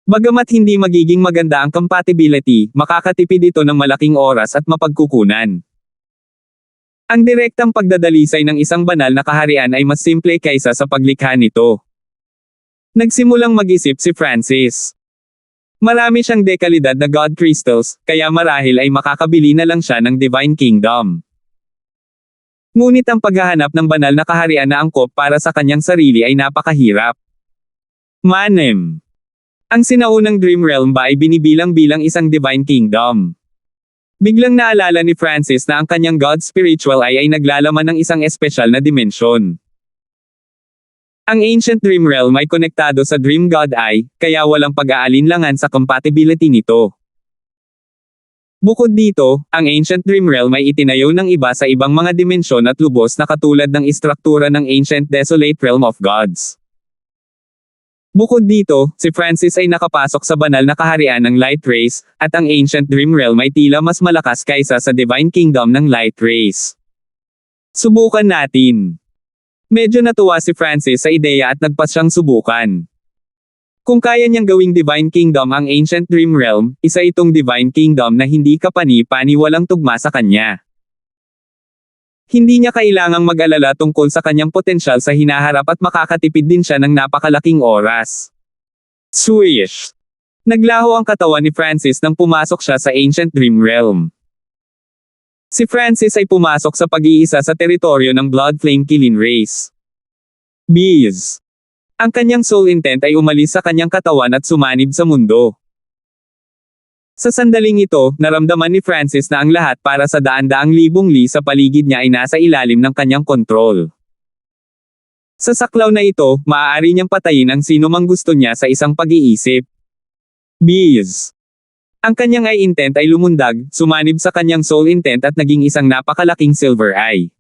Bagamat hindi magiging maganda ang compatibility, makakatipid ito ng malaking oras at mapagkukunan. Ang direktang pagdadalisay ng isang banal na kaharian ay mas simple kaysa sa paglikha nito. Nagsimulang mag-isip si Francis. Marami siyang dekalidad na God Crystals, kaya marahil ay makakabili na lang siya ng Divine Kingdom. Ngunit ang paghahanap ng banal na kaharian na angkop para sa kanyang sarili ay napakahirap. Manem. Ang sinaunang Dream Realm ba ay binibilang-bilang isang Divine Kingdom? Biglang naalala ni Francis na ang kanyang God Spiritual Eye ay naglalaman ng isang espesyal na dimensyon. Ang Ancient Dream Realm ay konektado sa Dream God Eye, kaya walang pag-aalinlangan sa compatibility nito. Bukod dito, ang Ancient Dream Realm ay itinayo ng iba sa ibang mga dimensyon at lubos na katulad ng istruktura ng Ancient Desolate Realm of Gods. Bukod dito, si Francis ay nakapasok sa banal na kaharian ng Light Race, at ang Ancient Dream Realm ay tila mas malakas kaysa sa Divine Kingdom ng Light Race. Subukan natin. Medyo natuwa si Francis sa ideya at nagpas siyang subukan. Kung kaya niyang gawing Divine Kingdom ang Ancient Dream Realm, isa itong Divine Kingdom na hindi kapani-paniwalang tugma sa kanya. Hindi niya kailangang mag-alala tungkol sa kanyang potensyal sa hinaharap at makakatipid din siya ng napakalaking oras. Swish! Naglaho ang katawan ni Francis nang pumasok siya sa Ancient Dream Realm. Si Francis ay pumasok sa pag-iisa sa teritoryo ng Blood Flame Killing Race. Bees! Ang kanyang soul intent ay umalis sa kanyang katawan at sumanib sa mundo. Sa sandaling ito, naramdaman ni Francis na ang lahat para sa daan-daang libong li sa paligid niya ay nasa ilalim ng kanyang kontrol. Sa saklaw na ito, maaari niyang patayin ang sino mang gusto niya sa isang pag-iisip. Bees! Ang kanyang eye intent ay lumundag, sumanib sa kanyang soul intent at naging isang napakalaking silver eye.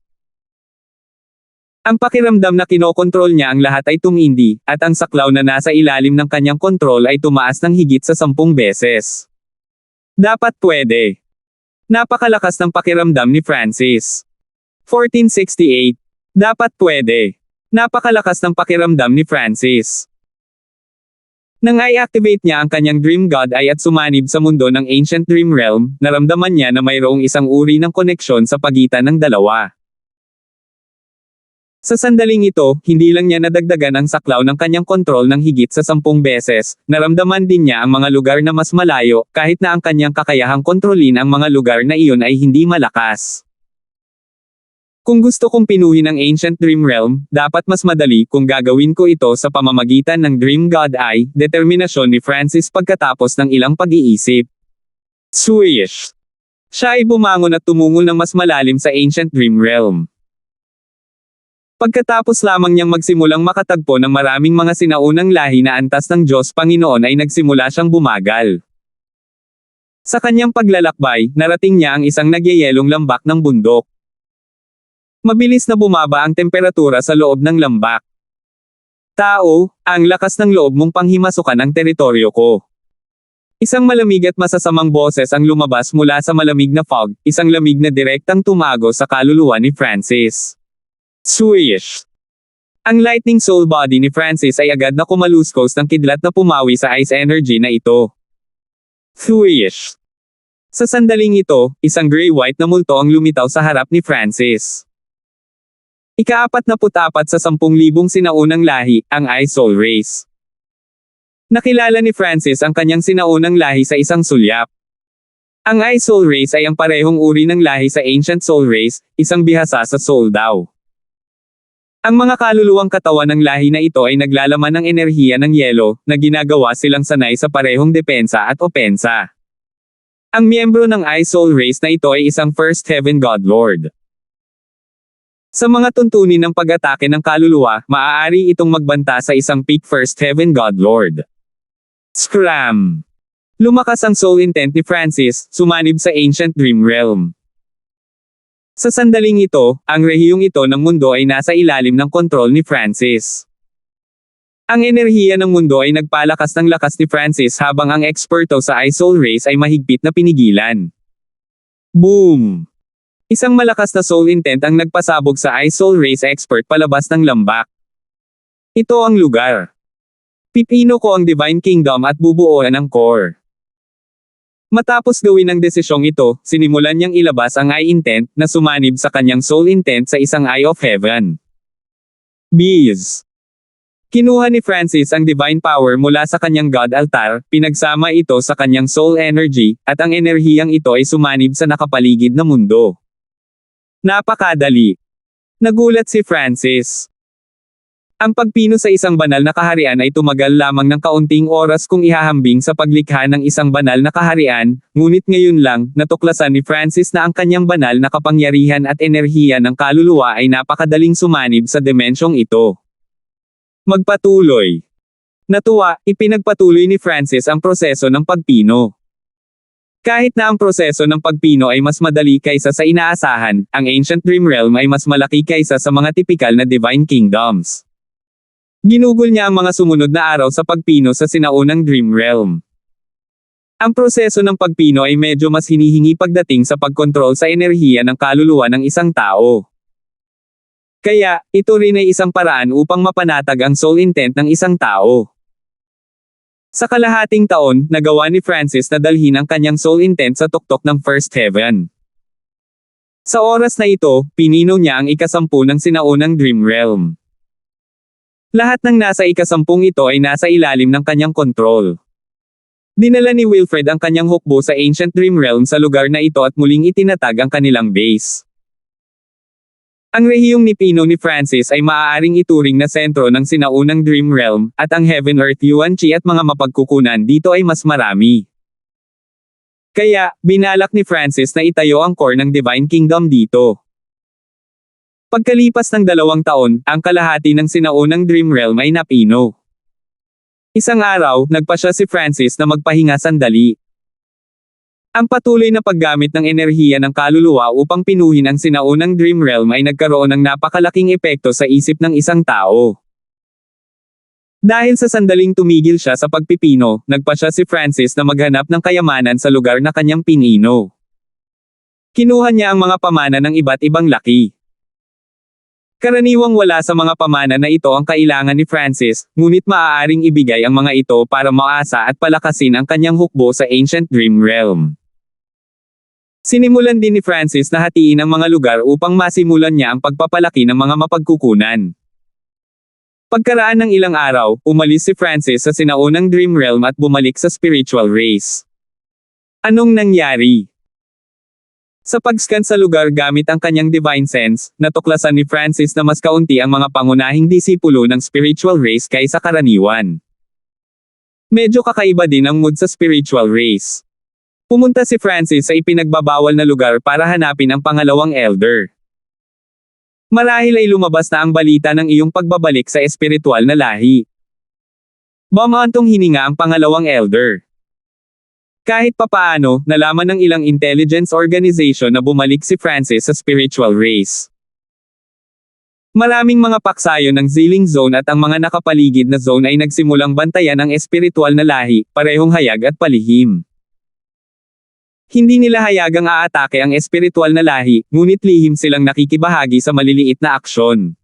Ang pakiramdam na kinokontrol niya ang lahat ay tumindi, at ang saklaw na nasa ilalim ng kanyang kontrol ay tumaas ng higit sa 10 beses. Dapat pwede. Napakalakas ng pakiramdam ni Francis. 1468. Dapat pwede. Napakalakas ng pakiramdam ni Francis. Nang i-activate niya ang kanyang Dream God Eye at sumanib sa mundo ng Ancient Dream Realm, naramdaman niya na mayroong isang uri ng koneksyon sa pagitan ng dalawa. Sa sandaling ito, hindi lang niya nadagdagan ang saklaw ng kanyang kontrol ng higit sa 10 beses, naramdaman din niya ang mga lugar na mas malayo, kahit na ang kanyang kakayahang kontrolin ang mga lugar na iyon ay hindi malakas. Kung gusto kong pinuhin ang Ancient Dream Realm, dapat mas madali kung gagawin ko ito sa pamamagitan ng Dream God Eye, determinasyon ni Francis pagkatapos ng ilang pag-iisip. Swish! Siya ay bumangon at tumungol ng mas malalim sa Ancient Dream Realm. Pagkatapos lamang niyang magsimulang makatagpo ng maraming mga sinaunang lahi na antas ng Diyos Panginoon ay nagsimula siyang bumagal. Sa kanyang paglalakbay, narating niya ang isang nagyayelong lambak ng bundok. Mabilis na bumaba ang temperatura sa loob ng lambak. Tao, ang lakas ng loob mong panghimasukan ang teritoryo ko. Isang malamig at masasamang boses ang lumabas mula sa malamig na fog, isang lamig na direktang tumago sa kaluluwa ni Francis. Swish! Ang lightning soul body ni Francis ay agad na kumaluskos ng kidlat na pumawi sa ice energy na ito. Swish! Sa sandaling ito, isang gray-white na multo ang lumitaw sa harap ni Francis. Ika-44 sa 10,000 sinaunang lahi, ang Ice Soul Race. Nakilala ni Francis ang kanyang sinaunang lahi sa isang sulyap. Ang Ice Soul Race ay ang parehong uri ng lahi sa Ancient Soul Race, isang bihasa sa soul daw. Ang mga kaluluwang katawan ng lahi na ito ay naglalaman ng enerhiya ng yelo, na ginagawa silang sanay sa parehong depensa at opensa. Ang miyembro ng Ice Soul Race na ito ay isang First Heaven God Lord. Sa mga tuntunin ng pag-atake ng kaluluwa, maaari itong magbanta sa isang peak First Heaven God Lord. Scram! Lumakas ang soul intent ni Francis, sumanib sa Ancient Dream Realm. Sa sandaling ito, ang rehiyong ito ng mundo ay nasa ilalim ng kontrol ni Francis. Ang enerhiya ng mundo ay nagpalakas ng lakas ni Francis habang ang eksperto sa Ice Soul Race ay mahigpit na pinigilan. Boom! Isang malakas na soul intent ang nagpasabog sa Ice Soul Race expert palabas ng lambak. Ito ang lugar. Pipino ko ang Divine Kingdom at bubuoan ang core. Matapos gawin ang desisyong ito, sinimulan niyang ilabas ang Eye Intent, na sumanib sa kanyang Soul Intent sa isang Eye of Heaven. Bees. Kinuha ni Francis ang Divine Power mula sa kanyang God Altar, pinagsama ito sa kanyang Soul Energy, at ang enerhiyang ito ay sumanib sa nakapaligid na mundo. Napakadali. Nagulat si Francis. Ang pagpino sa isang banal na kaharian ay tumagal lamang ng kaunting oras kung ihahambing sa paglikha ng isang banal na kaharian, ngunit ngayon lang, natuklasan ni Francis na ang kanyang banal na kapangyarihan at enerhiya ng kaluluwa ay napakadaling sumanib sa dimensyong ito. Magpatuloy. Natuwa, ipinagpatuloy ni Francis ang proseso ng pagpino. Kahit na ang proseso ng pagpino ay mas madali kaysa sa inaasahan, ang Ancient Dream Realm ay mas malaki kaysa sa mga tipikal na Divine Kingdoms. Ginugol niya ang mga sumunod na araw sa pagpino sa sinaunang Dream Realm. Ang proseso ng pagpino ay medyo mas hinihingi pagdating sa pagkontrol sa enerhiya ng kaluluwa ng isang tao. Kaya, ito rin ay isang paraan upang mapanatag ang soul intent ng isang tao. Sa kalahating taon, nagawa ni Francis na dalhin ang kanyang soul intent sa tuktok ng First Heaven. Sa oras na ito, pinino niya ang ika-10 ng sinaunang Dream Realm. Lahat ng nasa ika-10 ito ay nasa ilalim ng kanyang kontrol. Dinala ni Wilfred ang kanyang hukbo sa Ancient Dream Realm sa lugar na ito at muling itinatag ang kanilang base. Ang rehiyong nipino ni Francis ay maaaring ituring na sentro ng sinaunang Dream Realm, at ang Heaven Earth Yuan Chi at mga mapagkukunan dito ay mas marami. Kaya, binalak ni Francis na itayo ang core ng Divine Kingdom dito. Pagkalipas ng 2 taon, ang kalahati ng sinaunang Dream Realm ay napino. Isang araw, nagpasya si Francis na magpahinga sandali. Ang patuloy na paggamit ng enerhiya ng kaluluwa upang pinuhin ang sinaunang Dream Realm ay nagkaroon ng napakalaking epekto sa isip ng isang tao. Dahil sa sandaling tumigil siya sa pagpipino, nagpasya si Francis na maghanap ng kayamanan sa lugar na kanyang pinino. Kinuha niya ang mga pamana ng iba't ibang laki. Karaniwang wala sa mga pamana na ito ang kailangan ni Francis, ngunit maaaring ibigay ang mga ito para maasa at palakasin ang kanyang hukbo sa Ancient Dream Realm. Sinimulan din ni Francis na hatiin ang mga lugar upang masimulan niya ang pagpapalaki ng mga mapagkukunan. Pagkaraan ng ilang araw, umalis si Francis sa sinaunang Dream Realm at bumalik sa spiritual race. Anong nangyari? Sa pag-scan sa lugar gamit ang kanyang divine sense, natuklasan ni Francis na mas kaunti ang mga pangunahing disipulo ng spiritual race kaysa karaniwan. Medyo kakaiba din ang mood sa spiritual race. Pumunta si Francis sa ipinagbabawal na lugar para hanapin ang pangalawang elder. Marahil ay lumabas na ang balita ng iyong pagbabalik sa espiritual na lahi. Bumantong hininga ang pangalawang elder. Kahit papaano, nalaman ng ilang intelligence organization na bumalik si Francis sa spiritual race. Maraming mga paksayo ng Zilling Zone at ang mga nakapaligid na zone ay nagsimulang bantayan ang espiritual na lahi, parehong hayag at palihim. Hindi nila hayagang aatake ang espiritual na lahi, ngunit lihim silang nakikibahagi sa maliliit na aksyon.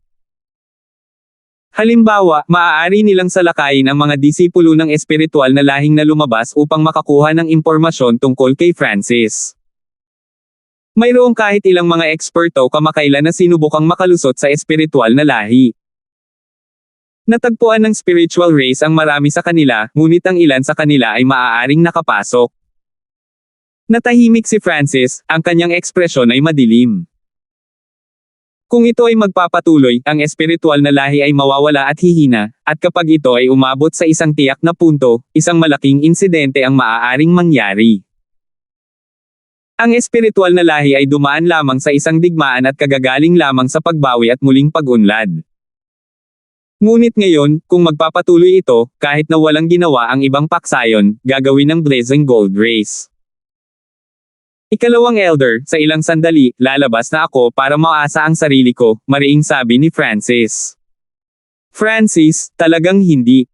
Halimbawa, maaari nilang salakayin ang mga disipulo ng espiritual na lahing na lumabas upang makakuha ng impormasyon tungkol kay Francis. Mayroong kahit ilang mga eksperto kamakailan na sinubukang makalusot sa espiritual na lahi. Natagpuan ng spiritual race ang marami sa kanila, ngunit ang ilan sa kanila ay maaaring nakapasok. Natahimik si Francis, ang kanyang ekspresyon ay madilim. Kung ito ay magpapatuloy, ang espiritual na lahi ay mawawala at hihina, at kapag ito ay umabot sa isang tiyak na punto, isang malaking insidente ang maaaring mangyari. Ang espiritual na lahi ay dumaan lamang sa isang digmaan at kagagaling lamang sa pagbawi at muling pag-unlad. Ngunit ngayon, kung magpapatuloy ito, kahit na walang ginawa ang ibang paksayon, gagawin ng Blazing Gold Race. Ikalawang elder, sa ilang sandali, lalabas na ako para maasa ang sarili ko, mariing sabi ni Francis. Francis, talagang hindi.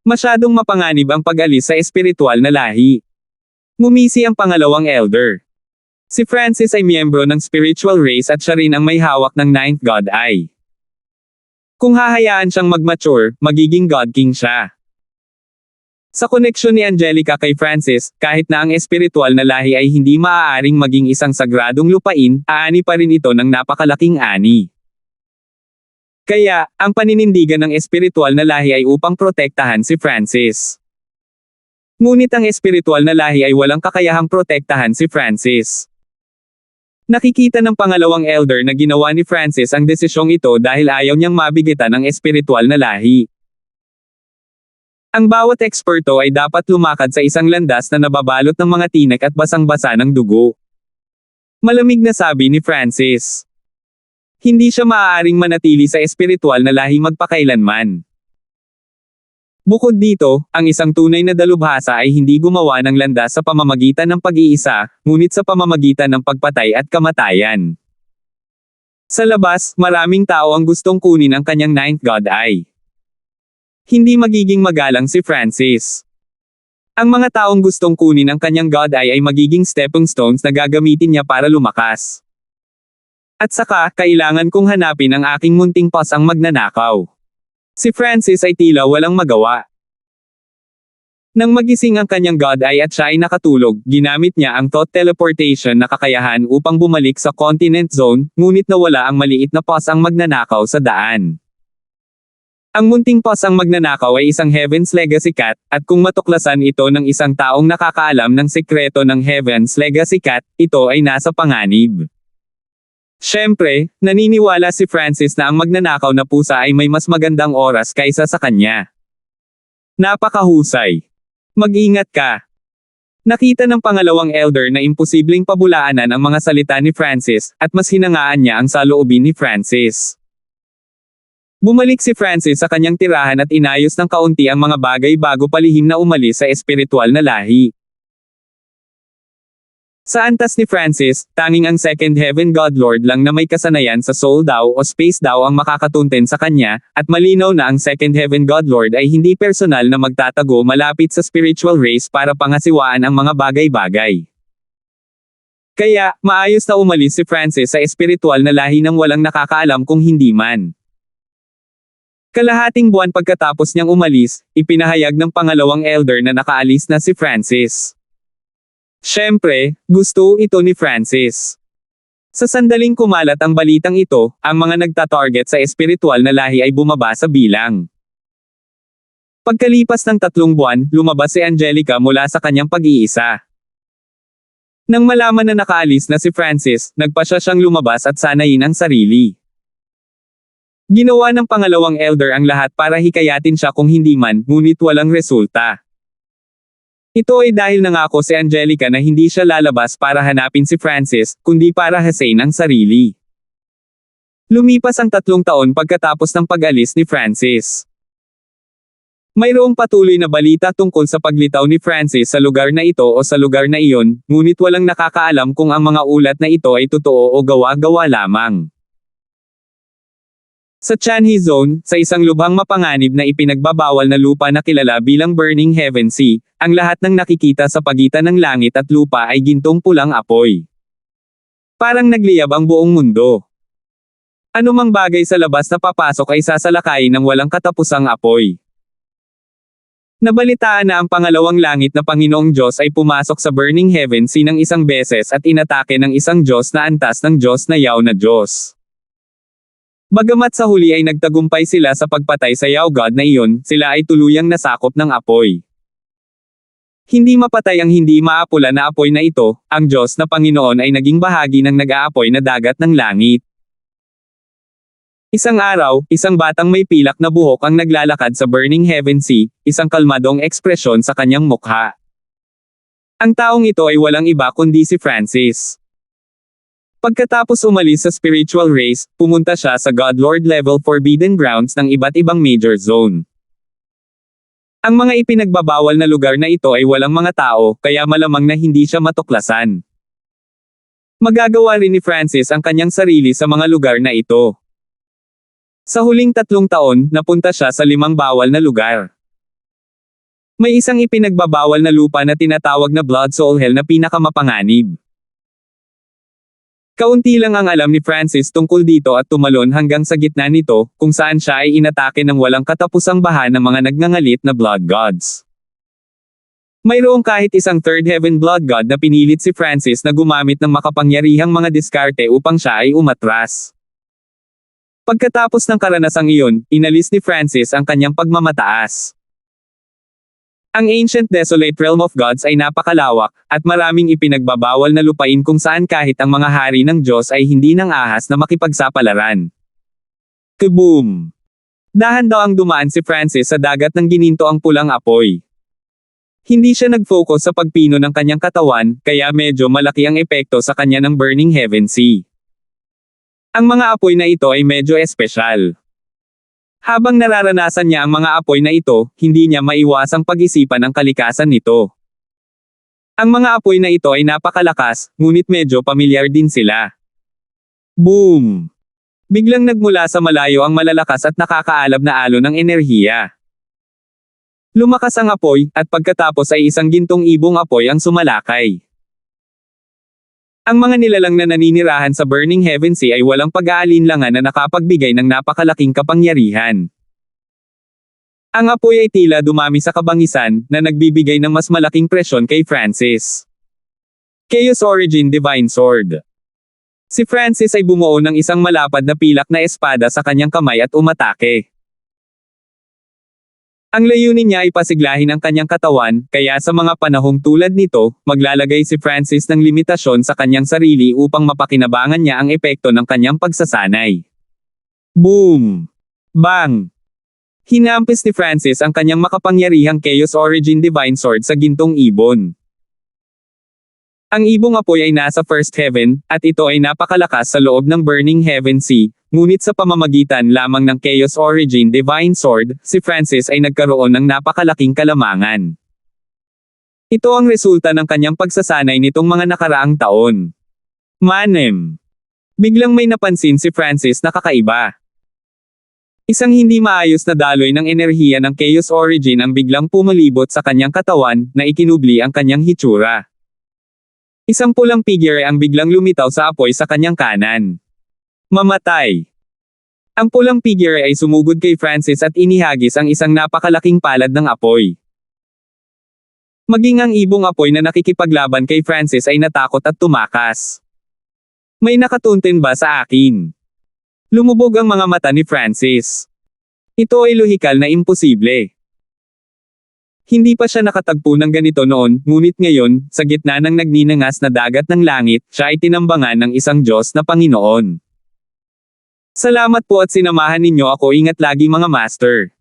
Masyadong mapanganib ang pag-alis sa espiritual na lahi. Ngumisi ang pangalawang elder. Si Francis ay miyembro ng spiritual race at siya rin ang may hawak ng Ninth God Eye. Kung hahayaan siyang mag-mature, magiging God King siya. Sa koneksyon ni Angelica kay Francis, kahit na ang espiritual na lahi ay hindi maaaring maging isang sagradong lupain, aani pa rin ito ng napakalaking ani. Kaya, ang paninindigan ng espiritual na lahi ay upang protektahan si Francis. Ngunit ang espiritual na lahi ay walang kakayahang protektahan si Francis. Nakikita ng pangalawang elder na ginawa ni Francis ang desisyong ito dahil ayaw niyang mabigitan ang espiritual na lahi. Ang bawat eksperto ay dapat lumakad sa isang landas na nababalot ng mga tinik at basang-basa ng dugo. Malamig na sabi ni Francis. Hindi siya maaaring manatili sa espiritual na lahi magpakailanman. Bukod dito, ang isang tunay na dalubhasa ay hindi gumawa ng landas sa pamamagitan ng pag-iisa, ngunit sa pamamagitan ng pagpatay at kamatayan. Sa labas, maraming tao ang gustong kunin ang kanyang Ninth God Eye. Hindi magiging magalang si Francis. Ang mga taong gustong kunin ang kanyang God Eye ay magiging stepping stones na gagamitin niya para lumakas. At saka, kailangan kong hanapin ang aking munting boss ang magnanakaw. Si Francis ay tila walang magawa. Nang magising ang kanyang God Eye at siya ay nakatulog, ginamit niya ang thought teleportation na kakayahan upang bumalik sa continent zone, ngunit nawala ang maliit na boss ang magnanakaw sa daan. Ang munting boss ang magnanakaw ay isang Heaven's Legacy Cat, at kung matuklasan ito ng isang taong nakakaalam ng sekreto ng Heaven's Legacy Cat, ito ay nasa panganib. Siyempre, naniniwala si Francis na ang magnanakaw na pusa ay may mas magandang oras kaysa sa kanya. Napakahusay. Mag-ingat ka. Nakita ng pangalawang elder na imposibleng pabulaanan ang mga salita ni Francis, at mas hinangaan niya ang saloobin ni Francis. Bumalik si Francis sa kanyang tirahan at inayos ng kaunti ang mga bagay bago palihim na umalis sa espiritual na lahi. Sa antas ni Francis, tanging ang Second Heaven God Lord lang na may kasanayan sa Soul Dao o Space Dao ang makakatunten sa kanya, at malinaw na ang Second Heaven God Lord ay hindi personal na magtatago malapit sa spiritual race para pangasiwaan ang mga bagay-bagay. Kaya, maayos na umalis si Francis sa espiritual na lahi nang walang nakakaalam kung hindi man. Kalahating buwan pagkatapos niyang umalis, ipinahayag ng pangalawang elder na nakaalis na si Francis. Siyempre, gusto ito ni Francis. Sa sandaling kumalat ang balitang ito, ang mga nagtatarget sa espiritual na lahi ay bumaba sa bilang. Pagkalipas ng 3 buwan, lumabas si Angelica mula sa kanyang pag-iisa. Nang malaman na nakaalis na si Francis, nagpasya siyang lumabas at sanayin ang sarili. Ginawa ng pangalawang elder ang lahat para hikayatin siya kung hindi man, ngunit walang resulta. Ito ay dahil nangako si Angelica na hindi siya lalabas para hanapin si Francis, kundi para hasain ang sarili. Lumipas ang 3 taon pagkatapos ng pag-alis ni Francis. Mayroong patuloy na balita tungkol sa paglitaw ni Francis sa lugar na ito o sa lugar na iyon, ngunit walang nakakaalam kung ang mga ulat na ito ay totoo o gawa-gawa lamang. Sa Chanhe Zone, sa isang lubhang mapanganib na ipinagbabawal na lupa na kilala bilang Burning Heaven Sea, ang lahat ng nakikita sa pagitan ng langit at lupa ay gintong pulang apoy. Parang nagliyab ang buong mundo. Anumang bagay sa labas na papasok ay sasalakayin ng walang katapusang apoy. Nabalitaan na ang pangalawang langit na Panginoong Diyos ay pumasok sa Burning Heaven Sea ng isang beses at inatake ng isang Diyos na antas ng Diyos na Yaw na Diyos. Bagamat sa huli ay nagtagumpay sila sa pagpatay sa Yaw God na iyon, sila ay tuluyang nasakop ng apoy. Hindi mapatay ang hindi maapula na apoy na ito, ang Diyos na Panginoon ay naging bahagi ng nag-aapoy na dagat ng langit. Isang araw, isang batang may pilak na buhok ang naglalakad sa Burning Heaven Sea, isang kalmadong ekspresyon sa kanyang mukha. Ang taong ito ay walang iba kundi si Francis. Pagkatapos umalis sa spiritual race, pumunta siya sa God Lord level forbidden grounds ng iba't ibang major zone. Ang mga ipinagbabawal na lugar na ito ay walang mga tao, kaya malamang na hindi siya matuklasan. Magagawa rin ni Francis ang kanyang sarili sa mga lugar na ito. Sa huling 3 taon, napunta siya sa 5 bawal na lugar. May isang ipinagbabawal na lupa na tinatawag na Blood Soul Hell na pinakamapanganib. Kaunti lang ang alam ni Francis tungkol dito at tumalon hanggang sa gitna nito, kung saan siya ay inatake ng walang katapusang baha ng mga nagngangalit na Blood Gods. Mayroong kahit isang Third Heaven Blood God na pinilit si Francis na gumamit ng makapangyarihang mga diskarte upang siya ay umatras. Pagkatapos ng karanasang iyon, inalis ni Francis ang kanyang pagmamataas. Ang Ancient Desolate Realm of Gods ay napakalawak, at maraming ipinagbabawal na lupain kung saan kahit ang mga hari ng Diyos ay hindi nang ahas na makipagsapalaran. Kaboom! Dahan daw ang dumaan si Francis sa dagat ng gininto ang pulang apoy. Hindi siya nag-focus sa pagpino ng kanyang katawan, kaya medyo malaki ang epekto sa kanya ng Burning Heaven Sea. Ang mga apoy na ito ay medyo espesyal. Habang nararanasan niya ang mga apoy na ito, hindi niya maiwasang pag-isipan ang kalikasan nito. Ang mga apoy na ito ay napakalakas, ngunit medyo pamilyar din sila. Boom! Biglang nagmula sa malayo ang malalakas at nakakaalab na alon ng enerhiya. Lumakas ang apoy, at pagkatapos ay isang gintong ibong apoy ang sumalakay. Ang mga nilalang na naninirahan sa Burning Heaven Sea ay walang pag-aalinlangan na nakapagbigay ng napakalaking kapangyarihan. Ang apoy ay tila dumami sa kabangisan, na nagbibigay ng mas malaking presyon kay Francis. Chaos Origin Divine Sword. Si Francis ay bumuo ng isang malapad na pilak na espada sa kanyang kamay at umatake. Ang layunin niya ay pasiglahin ang kanyang katawan, kaya sa mga panahong tulad nito, maglalagay si Francis ng limitasyon sa kanyang sarili upang mapakinabangan niya ang epekto ng kanyang pagsasanay. Boom! Bang! Hinampis ni Francis ang kanyang makapangyarihang Chaos Origin Divine Sword sa gintong ibon. Ang ibong apoy ay nasa First Heaven, at ito ay napakalakas sa loob ng Burning Heaven Sea, ngunit sa pamamagitan lamang ng Chaos Origin Divine Sword, si Francis ay nagkaroon ng napakalaking kalamangan. Ito ang resulta ng kanyang pagsasanay nitong mga nakaraang taon. Manem. Biglang may napansin si Francis na kakaiba. Isang hindi maayos na daloy ng enerhiya ng Chaos Origin ang biglang pumalibot sa kanyang katawan, na ikinubli ang kanyang hitsura. Isang pulang figure ang biglang lumitaw sa apoy sa kanyang kanan. Mamatay. Ang pulang figure ay sumugod kay Francis at inihagis ang isang napakalaking palad ng apoy. Maging ang ibong apoy na nakikipaglaban kay Francis ay natakot at tumakas. May nakatuntin ba sa akin? Lumubog ang mga mata ni Francis. Ito ay lohikal na imposible. Hindi pa siya nakatagpo ng ganito noon, ngunit ngayon, sa gitna ng nagninangas na dagat ng langit, siya ay tinambangan ng isang Diyos na Panginoon. Salamat po at sinamahan ninyo ako, ingat lagi mga master.